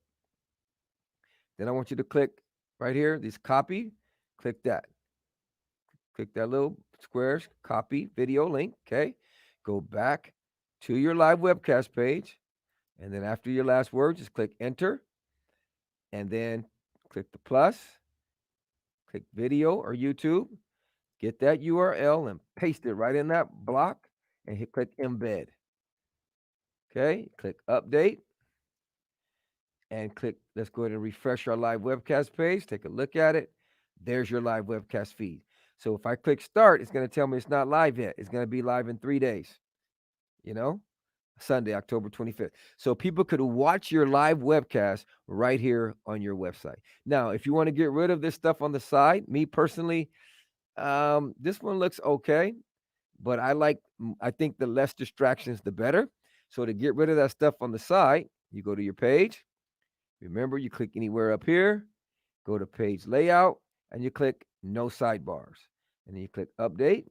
Then I want you to click right here, this copy. Click that. Click that little squares, copy video link. Okay. Go back to your live webcast page. And then after your last word, just click enter. And then click the plus. Click video or YouTube. Get that URL and paste it right in that block and click embed. Okay, click update and click, let's go ahead and refresh our live webcast page. Take a look at it. There's your live webcast feed. So if I click start, it's going to tell me it's not live yet. It's going to be live in 3 days, Sunday, October 25th. So people could watch your live webcast right here on your website. Now, if you want to get rid of this stuff on the side, me personally, this one looks okay, but I think the less distractions, the better. So to get rid of that stuff on the side, you go to your page. Remember, you click anywhere up here, go to page layout, and you click no sidebars. And then you click update.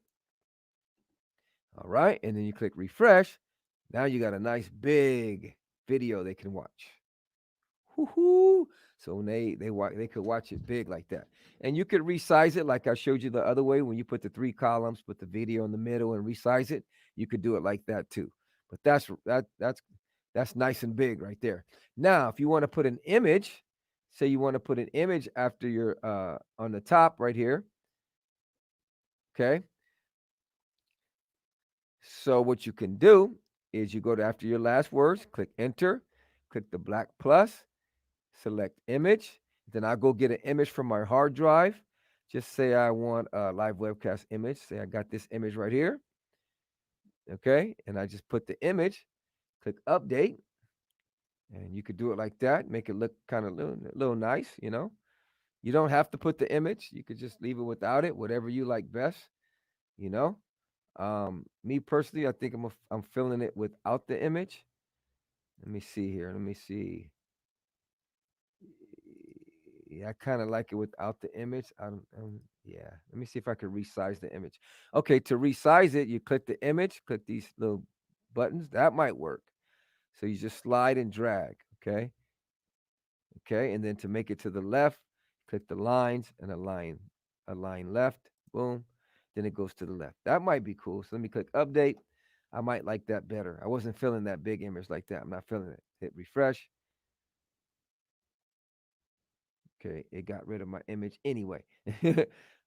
All right. And then you click refresh. Now you got a nice big video they can watch. Woo-hoo. So they could watch it big like that. And you could resize it like I showed you the other way when you put the 3 columns, put the video in the middle and resize it. You could do it like that too. But that's nice and big right there. Now, if you want to put an image, say you want to put an image after your on the top right here. Okay. So what you can do is you go to after your last words, click enter, click the black plus, select image. Then I'll go get an image from my hard drive. Just say I want a live webcast image. Say I got this image right here. Okay. And I just put the image, click update. And you could do it like that, make it look kind of little nice, You don't have to put the image. You could just leave it without it, whatever you like best, you know. Me personally, I think I'm filling it without the image. Let me see here. Let me see. Yeah, I kind of like it without the image. Yeah. Let me see if I could resize the image. Okay, to resize it, you click the image, click these little buttons. That might work. So you just slide and drag. Okay. Okay, and then to make it to the left, click the lines and align left. Boom. Then it goes to the left. That might be cool. So let me click update. I might like that better. I wasn't feeling that big image like that. I'm not feeling it. Hit refresh. Okay, it got rid of my image anyway.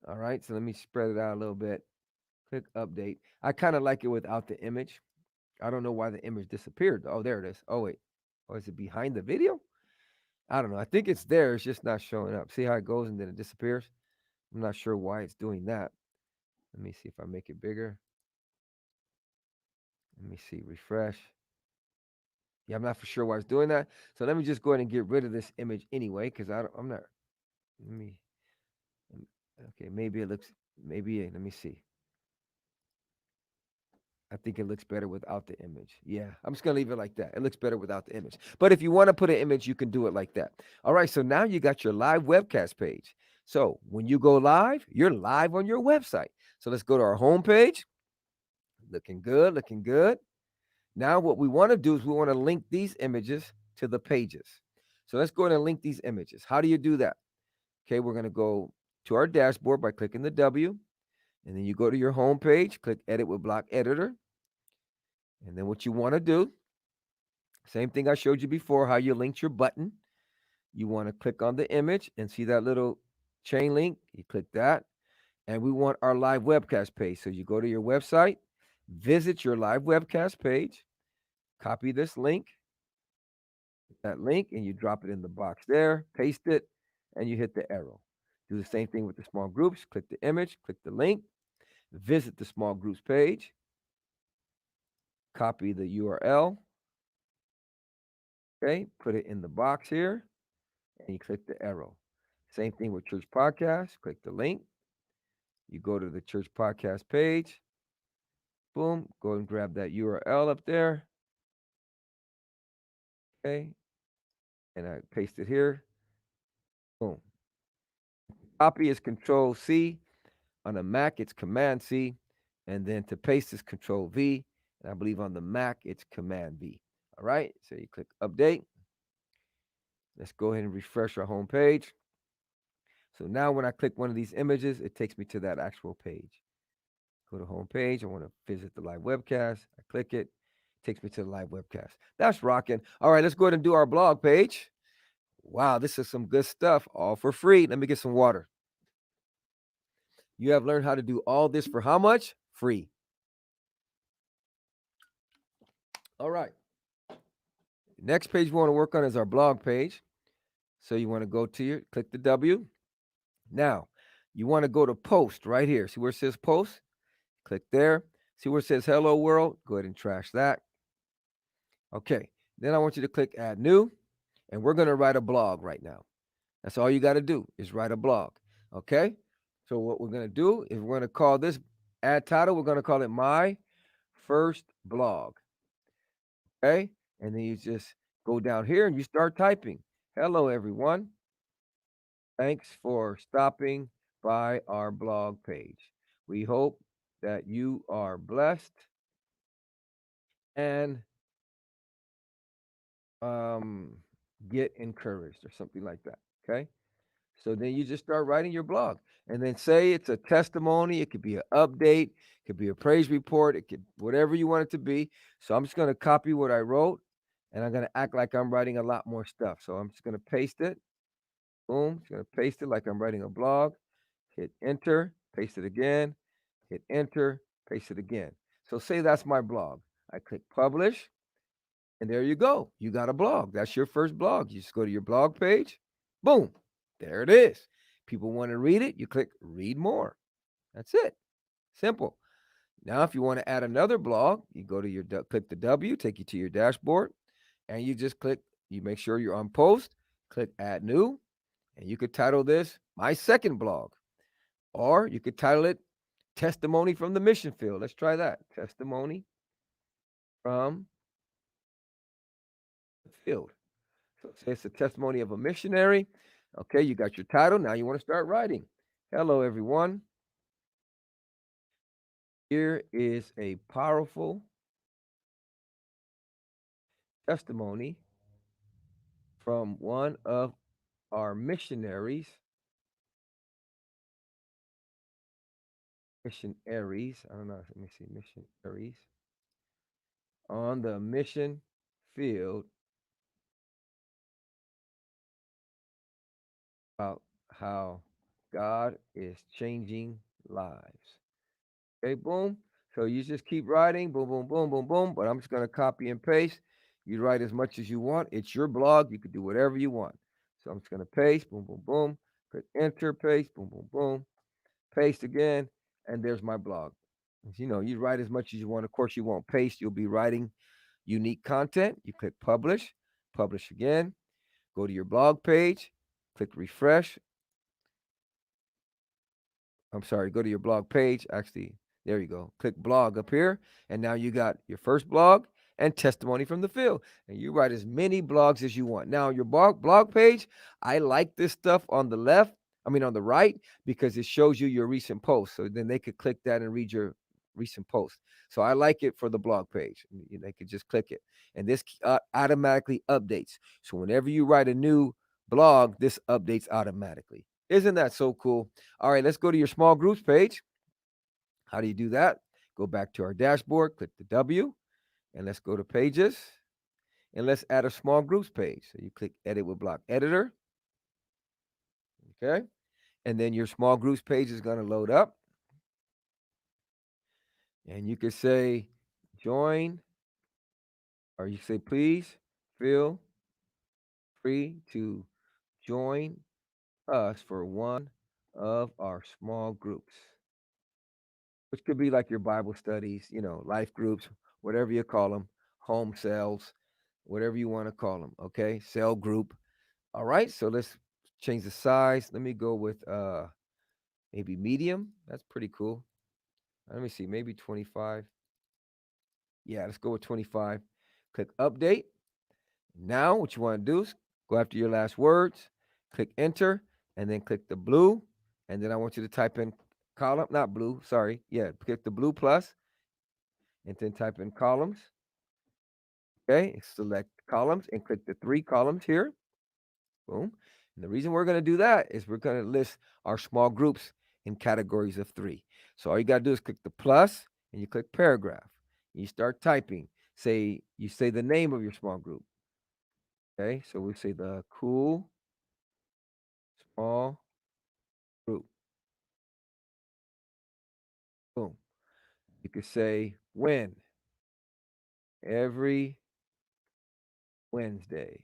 All right, so let me spread it out a little bit. Click update. I kind of like it without the image. I don't know why the image disappeared. Oh, there it is. Oh, wait. Oh, is it behind the video? I don't know. I think it's there. It's just not showing up. See how it goes and then it disappears? I'm not sure why it's doing that. Let me see if I make it bigger. Let me see, refresh. Yeah, I'm not for sure why it's doing that. So let me just go ahead and get rid of this image anyway, because I'm not. Let me. Okay, maybe it looks. Maybe let me see. I think it looks better without the image. Yeah, I'm just gonna leave it like that. It looks better without the image. But if you want to put an image, you can do it like that. All right. So now you got your live webcast page. So when you go live, you're live on your website. So let's go to our home page. Looking good. Looking good. Now what we want to do is we want to link these images to the pages. So let's go ahead and link these images. How do you do that? Okay, we're going to go to our dashboard by clicking the W, and then you go to your home page, click Edit with Block Editor, and then what you want to do, same thing I showed you before, how you linked your button. You want to click on the image and see that little chain link. You click that, and we want our live webcast page. So you go to your website, visit your live webcast page, copy this link, that link, and you drop it in the box there, paste it, and you hit the arrow. Do the same thing with the small groups. Click the image, click the link, visit the small groups page, copy the URL, okay, put it in the box here, and you click the arrow. Same thing with church podcast, click the link, you go to the church podcast page, boom, go and grab that URL up there, okay, and I paste it here, boom. Copy is Control C. On a Mac, it's Command C. And then to paste is Control V. And I believe on the Mac, it's Command V. All right. So you click Update. Let's go ahead and refresh our home page. So now when I click one of these images, it takes me to that actual page. Go to home page. I want to visit the live webcast. I click it. Takes me to the live webcast. That's rocking. All right, let's go ahead and do our blog page. Wow, this is some good stuff, all for free. Let me get some water. You have learned how to do all this for how much? Free. All right. Next page we want to work on is our blog page. So you want to go to your, click the W. Now, you want to go to post right here. See where it says post? Click there. See where it says hello world? Go ahead and trash that. Okay. Then I want you to click add new. And we're going to write a blog right now. That's all you got to do is write a blog. Okay. So what we're going to do is we're going to call this add title. We're going to call it my first blog. Okay. And then you just go down here and you start typing. Hello, everyone. Thanks for stopping by our blog page. We hope that you are blessed and get encouraged or something like that. Okay. So then you just start writing your blog and then say it's a testimony. It could be an update, it could be a praise report, it could whatever you want it to be. So I'm just going to copy what I wrote and I'm going to act like I'm writing a lot more stuff. So I'm just going to paste it. Boom. Just going to paste it like I'm writing a blog. Hit enter, paste it again, hit enter, paste it again. So say that's my blog. I click publish, and there you go. You got a blog. That's your first blog. You just go to your blog page. Boom. There it is. People want to read it. You click read more. That's it. Simple. Now, if you want to add another blog, you go to your click the W, take you to your dashboard, and you just click, you make sure you're on post, click add new, and you could title this my second blog. Or you could title it Testimony from the Mission Field. Let's try that. Testimony from the field. So say it's a testimony of a missionary. Okay, you got your title. Now you want to start writing. Hello, everyone. Here is a powerful testimony from one of our missionaries. Missionaries. I don't know. Let me see. Missionaries on the mission field about how God is changing lives. Okay, boom. So you just keep writing, boom, boom, boom, boom, boom. But I'm just going to copy and paste. You write as much as you want. It's your blog. You can do whatever you want. So I'm just going to paste, boom, boom, boom. Click enter, paste, boom, boom, boom. paste again, and there's my blog. You write as much as you want. Of course, you won't paste. You'll be writing unique content. You click publish, publish again, go to your blog page, click refresh. I'm sorry, go to your blog page. Actually, there you go. Click blog up here. And now you got your first blog and testimony from the field. And you write as many blogs as you want. Now, your blog page, I like this stuff on the left, on the right, because it shows you your recent posts. So then they could click that and read your recent post. So I like it for the blog page. They could just click it. And this automatically updates. So whenever you write a new blog, this updates automatically. Isn't that so cool? All right, let's go to your small groups page. How do you do that? Go back to our dashboard, click the W, and let's go to pages. And let's add a small groups page. So you click edit with block editor. Okay. And then your small groups page is going to load up. And you can say join, or you say please feel free to join us for one of our small groups, which could be like your Bible studies, life groups, whatever you call them, home cells, whatever you want to call them. Okay. Cell group. All right. So let's change the size. Let me go with maybe medium. That's pretty cool. Let me see. Maybe 25. Yeah. Let's go with 25. Click update. Now, what you want to do is go after your last words, click enter, and then click the blue. And then I want you to type in column, not blue, sorry. Yeah, click the blue plus, and then type in columns. Okay, select columns and click the 3 columns here. Boom. And the reason we're going to do that is we're going to list our small groups in categories of 3. So all you got to do is click the plus and you click paragraph. You start typing. You say the name of your small group. Okay, so we say the cool small group. Boom. You could say when, every Wednesday.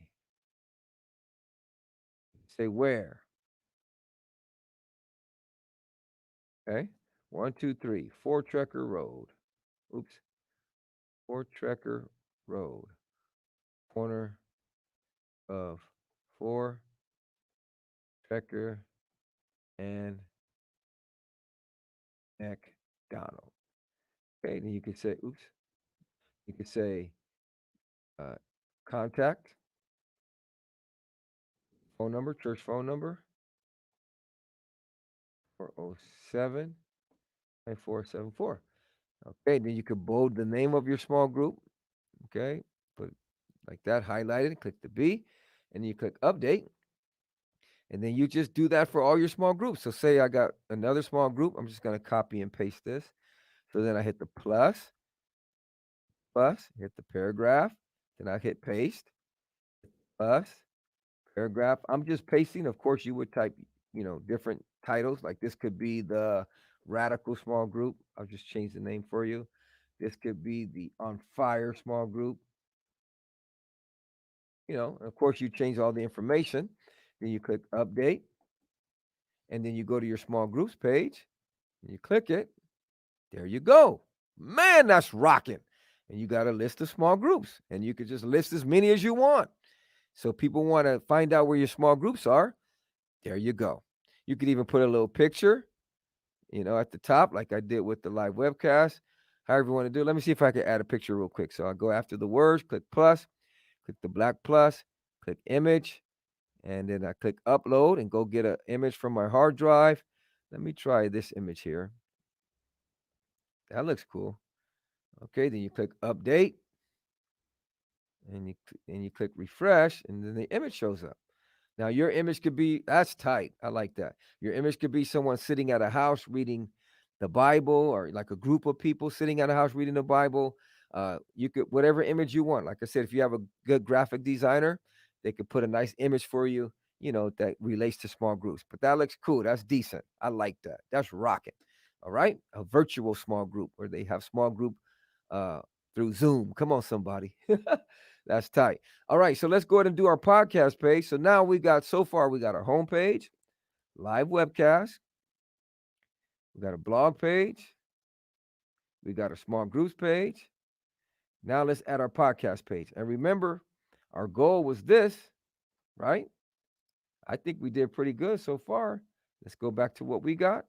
Say where. Okay. 1, 2, 3. 4 Trekker Road. Oops. 4 Trekker Road. Corner of 4 Trekker and McDonald. Okay. Then you could say, oops. You could say uh, contact, phone number, church phone number, 407 9474. Okay. Then you could bold the name of your small group. Okay. Put like that, highlighted, click the B, and you click update. And then you just do that for all your small groups. So say I got another small group, I'm just going to copy and paste this. So then I hit the plus, hit the paragraph, then I hit paste, plus, paragraph. I'm just pasting. Of course, you would type, different titles. Like this could be the radical small group. I'll just change the name for you. This could be the on fire small group. Of course, you change all the information. Then you click update. And then you go to your small groups page and you click it. There you go. Man, that's rocking. And you got a list of small groups and you could just list as many as you want. So people want to find out where your small groups are. There you go. You could even put a little picture, at the top, like I did with the live webcast. However you want to do it. Let me see if I can add a picture real quick. So I'll go after the words, click plus, click the black plus, click image, and then I click upload and go get an image from my hard drive. Let me try this image here. That looks cool. Okay, then you click update and you click refresh, and then the image shows up. Now your image could be that's tight. I like that. Your image could be someone sitting at a house reading the Bible, or like a group of people sitting at a house reading the Bible. You could whatever image you want. Like I said, if you have a good graphic designer, they could put a nice image for you, that relates to small groups. But that looks cool. That's decent. I like that. That's rocking. All right. A virtual small group where they have small group uh through Zoom. Come on, somebody. That's tight. All right, so let's go ahead and do our podcast page. So now we got our homepage, live webcast, We got a blog page. We got a small groups page. Now let's add our podcast page. And remember, our goal was this, right? I think we did pretty good so far. Let's go back to what we got.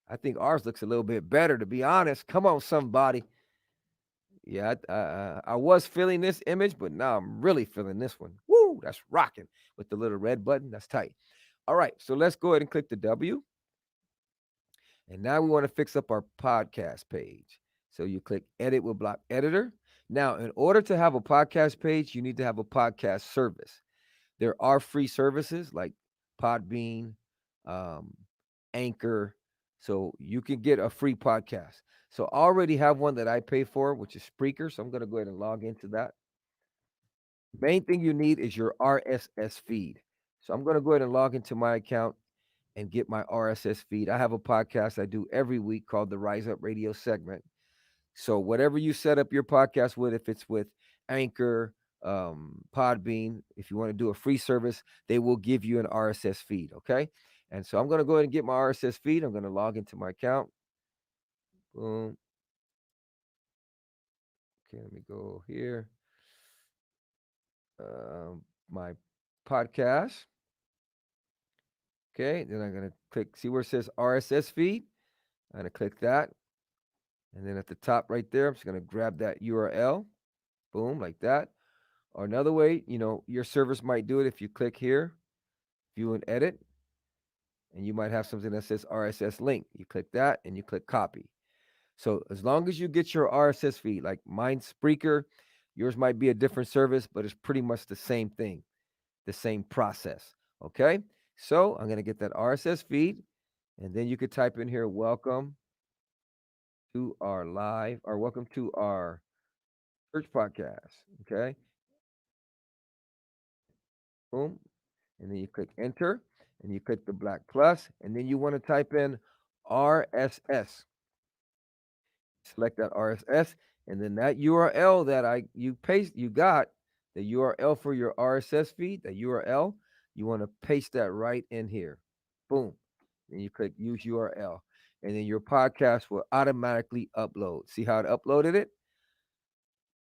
I think ours looks a little bit better, to be honest. Come on, somebody. Yeah, I was feeling this image, but now I'm really feeling this one. Woo, that's rocking with the little red button. That's tight. All right, so let's go ahead and click the W. And now we want to fix up our podcast page. So you click Edit with Block Editor. Now, in order to have a podcast page, you need to have a podcast service. There are free services like Podbean, um, Anchor, so you can get a free podcast. So I already have one that I pay for, which is Spreaker. So I'm going to go ahead and log into that. Main thing you need is your RSS feed. So I'm going to go ahead and log into my account and get my RSS feed. I have a podcast I do every week called the Rise Up Radio segment. So whatever you set up your podcast with, if it's with Anchor, Podbean, if you want to do a free service, they will give you an RSS feed. Okay. And so I'm going to go ahead and get my RSS feed. I'm going to log into my account. Boom. Okay, let me go here. My podcast. Okay, then I'm going to click, see where it says RSS feed. I'm going to click that. And then at the top right there, I'm just going to grab that URL. Boom, like that. Or another way, your service might do it if you click here, view and edit, and you might have something that says RSS link. You click that and you click copy. So as long as you get your RSS feed, like mine's Spreaker, yours might be a different service, but it's pretty much the same thing, the same process. Okay. So I'm going to get that RSS feed, and then you could type in here, welcome to our live, or welcome to our church podcast. Okay. Boom. And then you click enter and you click the black plus, and then you want to type in RSS. Select that RSS, and then that URL that you got the URL for your RSS feed, the URL, you want to paste that right in here. Boom. And you click use URL, and then your podcast will automatically upload. See how it uploaded it?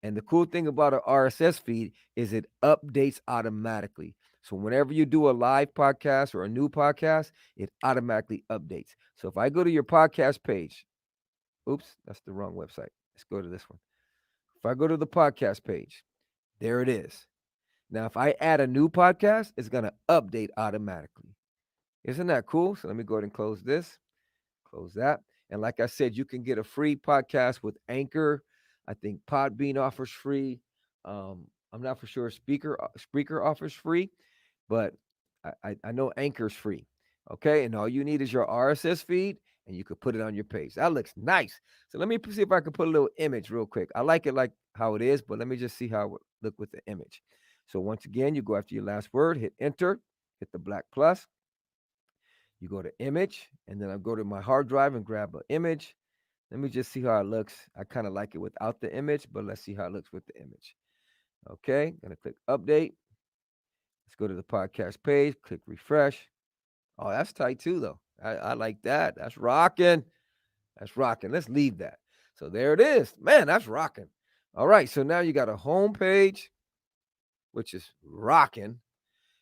And the cool thing about an RSS feed is it updates automatically. So whenever you do a live podcast or a new podcast, it automatically updates. So if I go to your podcast page, oops, that's the wrong website. Let's go to this one. If I go to the podcast page, there it is. Now, if I add a new podcast, it's going to update automatically. Isn't that cool? So let me go ahead and close this. Close that. And like I said, you can get a free podcast with Anchor. I think Podbean offers free. I'm not for sure Spreaker offers free, but I know Anchor's free. Okay, and all you need is your RSS feed, and you could put it on your page. That looks nice. So let me see if I can put a little image real quick. I like it like how it is, but let me just see how it would look with the image. So once again, you go after your last word, hit enter, hit the black plus. You go to image, and then I go to my hard drive and grab an image. Let me just see how it looks. I kind of like it without the image, but let's see how it looks with the image. Okay, gonna click update. Let's go to the podcast page, click refresh. Oh, that's tight too, though. I like that. That's rocking. That's rocking. Let's leave that. So there it is. Man, that's rocking. All right, so now you got a home page, which is rocking.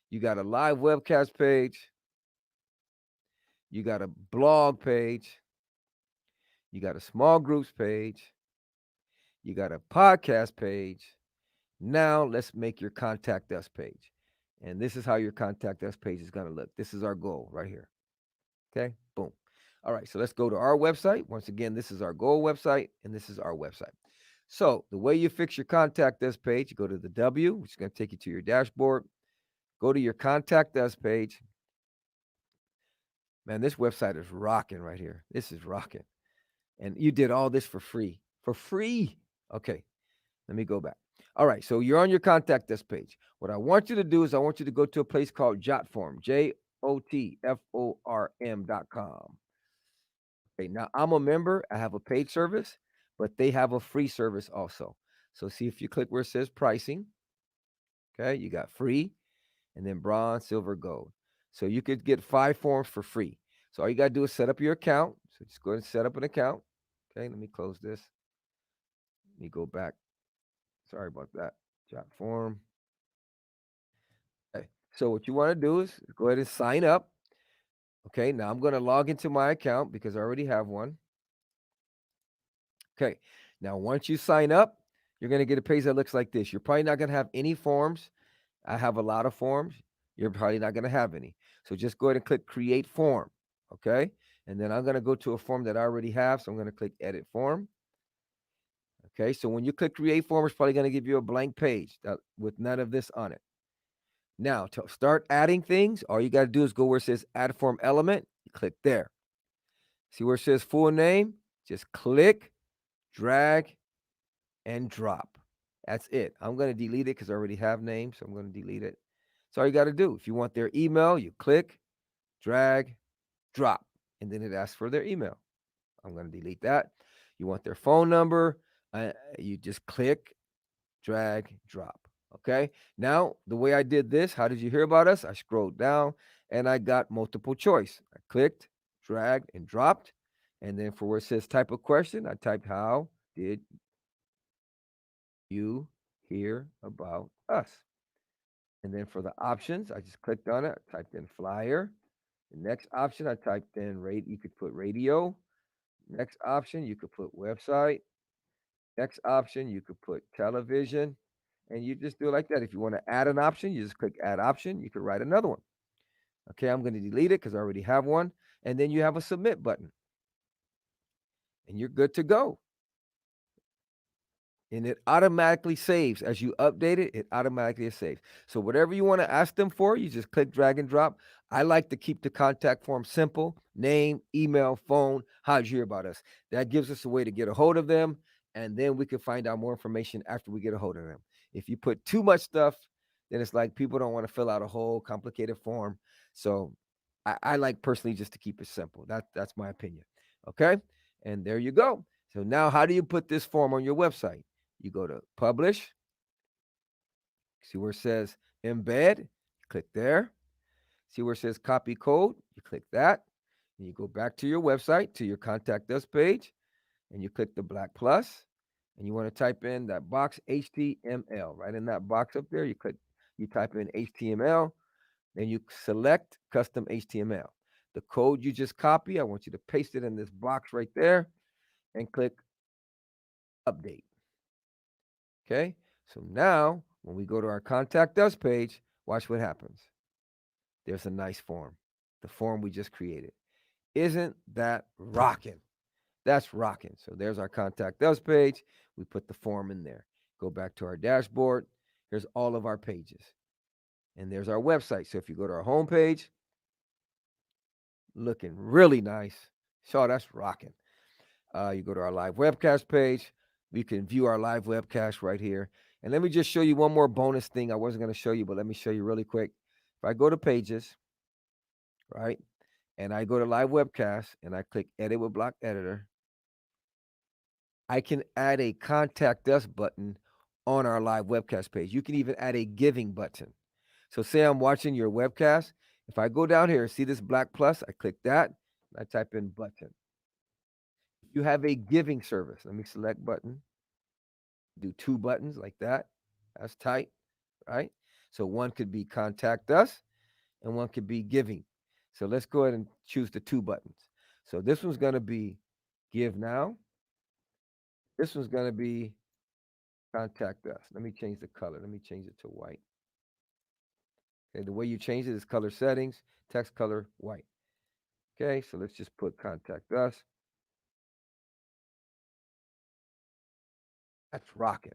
You got a live webcast page. You got a blog page. You got a small groups page. You got a podcast page. Now let's make your contact us page. And this is how your contact us page is going to look. This is our goal right here. Okay, boom. All right, so let's go to our website. Once again, this is our goal website, and this is our website. So the way you fix your contact us page, you go to the W, which is going to take you to your dashboard. Go to your contact us page. Man, this website is rocking right here. This is rocking. And you did all this for free. For free. Okay, let me go back. All right, so you're on your contact us page. What I want you to do is I want you to go to a place called Jotform, JOTFORM.com. Okay, now I'm a member. I have a paid service, but they have a free service also. So see if you click where it says pricing. Okay, you got free, and then bronze, silver, gold. So you could get 5 forms for free. So all you got to do is set up your account. So just go ahead and set up an account. Okay, let me close this. Let me go back. Sorry about that. Jot form. Okay. So what you want to do is go ahead and sign up. Okay, now I'm going to log into my account because I already have one. Okay, now once you sign up, you're going to get a page that looks like this. You're probably not going to have any forms. I have a lot of forms. You're probably not going to have any. So just go ahead and click create form. Okay, and then I'm going to go to a form that I already have. So I'm going to click edit form. Okay, so when you click create form, it's probably going to give you a blank page with none of this on it. Now, to start adding things, all you got to do is go where it says add form element. You click there. See where it says full name? Just click, drag, and drop. That's it. I'm going to delete it because I already have names, so I'm going to delete it. That's all you got to do. If you want their email, you click, drag, drop, and then it asks for their email. I'm going to delete that. You want their phone number, you just click, drag, drop. Okay. Now, the way I did this, how did you hear about us? I scrolled down and I got multiple choice. I clicked, dragged, and dropped. And then for where it says type of question, I typed, how did you hear about us? And then for the options, I just clicked on it, typed in flyer. The next option, I typed in you could put radio. Next option, you could put website. Next option, you could put television. And you just do it like that. If you want to add an option, you just click add option. You could write another one. Okay, I'm going to delete it because I already have one. And then you have a submit button. And you're good to go. And it automatically saves. As you update it, it automatically saves. So whatever you want to ask them for, you just click drag and drop. I like to keep the contact form simple: name, email, phone, how'd you hear about us? That gives us a way to get a hold of them, and then we can find out more information after we get a hold of them. If you put too much stuff, then it's like people don't want to fill out a whole complicated form. So I like personally just to keep it simple. That's my opinion. Okay. And there you go. So now how do you put this form on your website? You go to publish, see where it says embed, click there. See where it says copy code, you click that. And you go back to your website, to your contact us page, and you click the black plus, and you want to type in that box HTML. Right in that box up there, you type in HTML, then you select custom HTML. The code you just copy, I want you to paste it in this box right there and click update. Okay, so now when we go to our contact us page, watch what happens. There's a nice form, the form we just created. Isn't that rocking? That's rocking. So there's our contact us page. We put the form in there. Go back to our dashboard. Here's all of our pages. And there's our website. So if you go to our home page, looking really nice. So that's rocking. You go to our live webcast page. We can view our live webcast right here. And let me just show you one more bonus thing I wasn't going to show you, but let me show you really quick. If I go to pages, right, and I go to live webcast and I click edit with block editor, I can add a contact us button on our live webcast page. You can even add a giving button. So say I'm watching your webcast. If I go down here, see this black plus, I click that, I type in button. If you have a giving service, let me select button, do two buttons like that. That's tight, right? So one could be contact us and one could be giving. So let's go ahead and choose the two buttons. So this one's going to be give now. This one's going to be contact us. Let me change the color. Let me change it to white. Okay, the way you change it is color settings, text color, white. Okay, so let's just put contact us. That's rocking.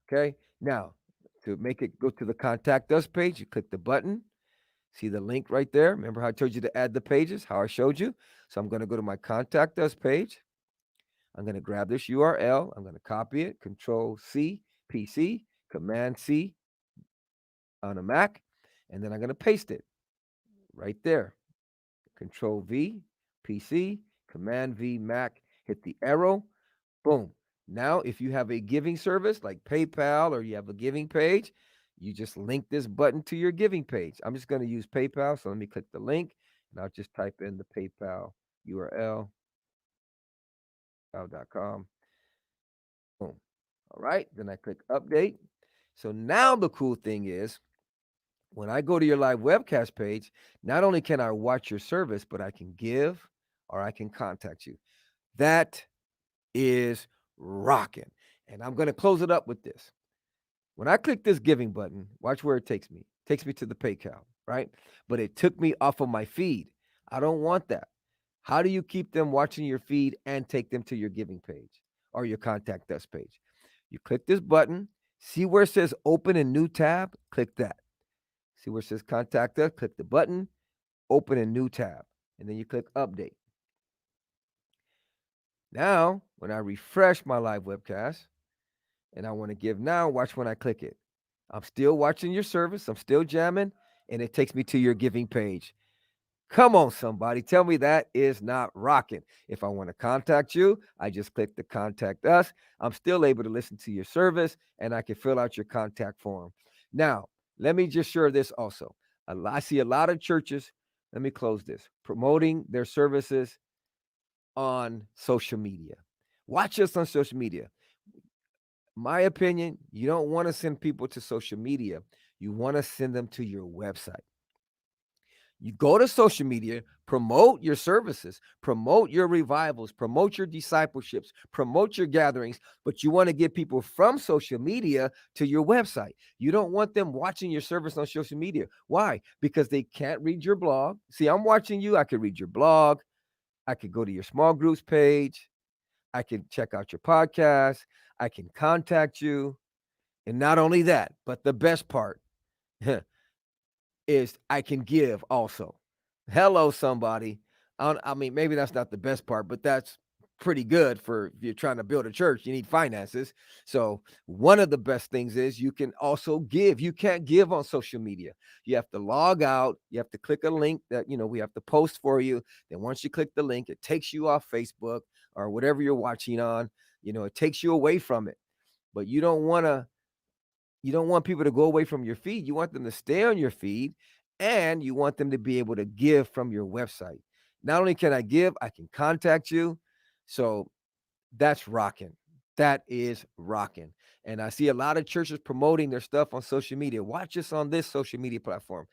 Okay, now to make it go to the contact us page, you click the button. See the link right there? Remember how I told you to add the pages, how I showed you? So I'm going to go to my contact us page. I'm going to grab this URL. I'm going to copy it, Control C, PC, Command C on a Mac, and then I'm going to paste it right there. Control V, PC, Command V, Mac, hit the arrow, boom. Now, if you have a giving service like PayPal or you have a giving page, you just link this button to your giving page. I'm just going to use PayPal, so let me click the link And I'll just type in the PayPal URL, pal.com. Boom. All right. Then I click update. So now the cool thing is when I go to your live webcast page, not only can I watch your service, but I can give or I can contact you. That is rocking. And I'm going to close it up with this. When I click this giving button, watch where it takes me. It takes me to the PayPal, right? But it took me off of my feed. I don't want that. How do you keep them watching your feed and take them to your giving page or your contact us page? You click this button, see where it says open a new tab, click that. See where it says contact us, click the button, open a new tab, and then you click update. Now, when I refresh my live webcast and I want to give now, watch when I click it. I'm still watching your service, I'm still jamming, and it takes me to your giving page. Come on, somebody. Tell me that is not rocking. If I want to contact you, I just click the contact us. I'm still able to listen to your service and I can fill out your contact form. Now, let me just share this also. I see a lot of churches, let me close this, promoting their services on social media. Watch us on social media. My opinion, you don't want to send people to social media. You want to send them to your website. You go to social media, promote your services, promote your revivals, promote your discipleships, promote your gatherings, but you want to get people from social media to your website. You don't want them watching your service on social media. Why? Because they can't read your blog. See, I'm watching you. I could read your blog. I could go to your small groups page. I can check out your podcast. I can contact you. And not only that, but the best part is I can give also. Hello, somebody. I mean, maybe that's not the best part, but that's pretty good for if you're trying to build a church. You need finances. So, one of the best things is you can also give. You can't give on social media. You have to log out. You have to click a link that, we have to post for you. Then, once you click the link, it takes you off Facebook or whatever you're watching on. It takes you away from it. But you don't want people to go away from your feed. You want them to stay on your feed and you want them to be able to give from your website. Not only can I give, I can contact you. So that's rocking. That is rocking. And I see a lot of churches promoting their stuff on social media. Watch us on this social media platform.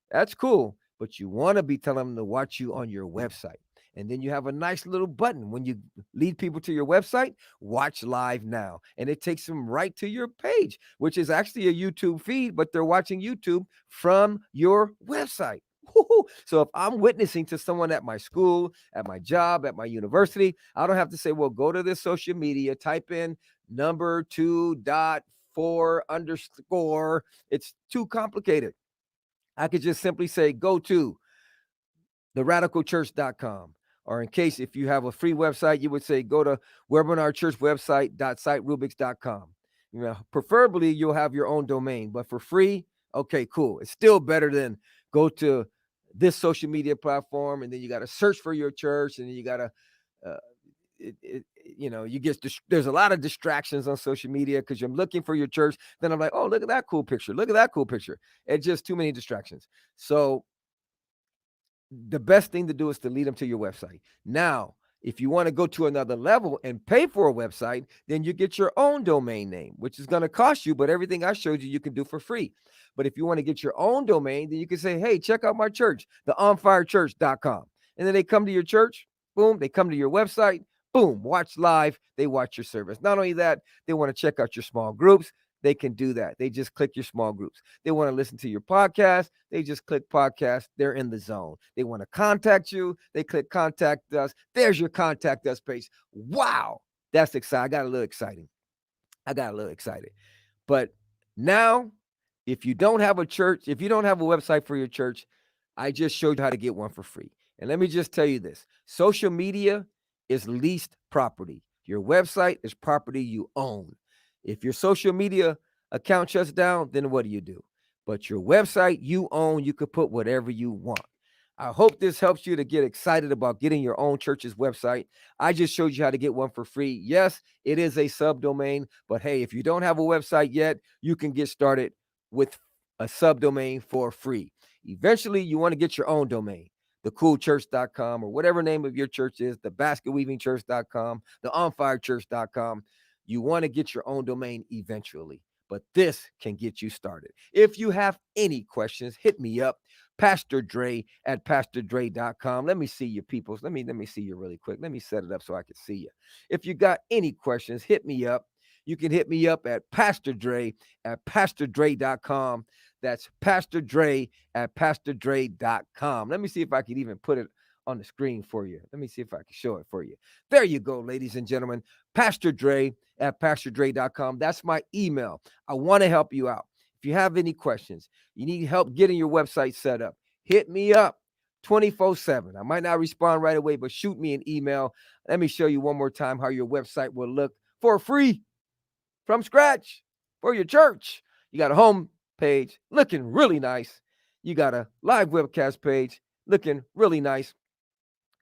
That's cool, but you want to be telling them to watch you on your website. And then you have a nice little button when you lead people to your website, watch live now. And it takes them right to your page, which is actually a YouTube feed, but they're watching YouTube from your website. Woo-hoo. So if I'm witnessing to someone at my school, at my job, at my university, I don't have to say, well, go to this social media, type in number 2.4 underscore. It's too complicated. I could just simply say, go to theradicalchurch.com. Or in case if you have a free website, you would say, go to webinarchurchwebsite.siterubics.com. Preferably you'll have your own domain, but for free, okay, cool. It's still better than go to this social media platform and then you got to search for your church and then you got to uh, there's a lot of distractions on social media because you're looking for your church. Then I'm like, oh, look at that cool picture. Look at that cool picture. It's just too many distractions. So the best thing to do is to lead them to your website. Now, if you want to go to another level and pay for a website, then you get your own domain name, which is going to cost you, but everything I showed you, you can do for free. But if you want to get your own domain, then you can say, hey, check out my church, theonfirechurch.com. And then they come to your church, boom, they come to your website, boom, watch live, they watch your service. Not only that, they want to check out your small groups. They can do that. They just click your small groups. They want to listen to your podcast. They just click podcast. They're in the zone. They want to contact you. They click contact us. There's your contact us page. Wow. That's exciting. I got a little excited. But now, if you don't have a church, if you don't have a website for your church, I just showed you how to get one for free. And let me just tell you this. Social media is leased property. Your website is property you own. If your social media account shuts down, then what do? But your website you own, you could put whatever you want. I hope this helps you to get excited about getting your own church's website. I just showed you how to get one for free. Yes, it is a subdomain, but hey, if you don't have a website yet, you can get started with a subdomain for free. Eventually, you want to get your own domain. thecoolchurch.com, or whatever name of your church is, the basketweavingchurch.com, the onfirechurch.com. You want to get your own domain eventually, but this can get you started. If you have any questions, hit me up, Pastor Dre at pastordre.com. Let me see you, peoples. Let me see you really quick. Let me set it up so I can see you. If you got any questions, hit me up. You can hit me up at Pastor Dre at pastordre.com. That's Pastor Dre at pastordre.com. Let me see if I can even put it on the screen for you. Let me see if I can show it for you. There you go, ladies and gentlemen. Pastor Dre at pastordre.com. That's my email. I want to help you out. If you have any questions, you need help getting your website set up, hit me up 24/7. I might not respond right away, but shoot me an email. Let me show you one more time how your website will look for free from scratch for your church. You got a home page looking really nice. You got a live webcast page looking really nice.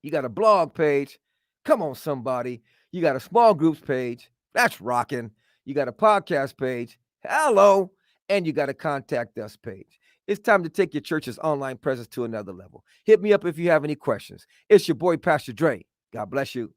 You got a blog page. Come on, somebody. You got a small groups page. That's rocking. You got a podcast page. Hello. And you got a contact us page. It's time to take your church's online presence to another level. Hit me up if you have any questions. It's your boy, Pastor Dre. God bless you.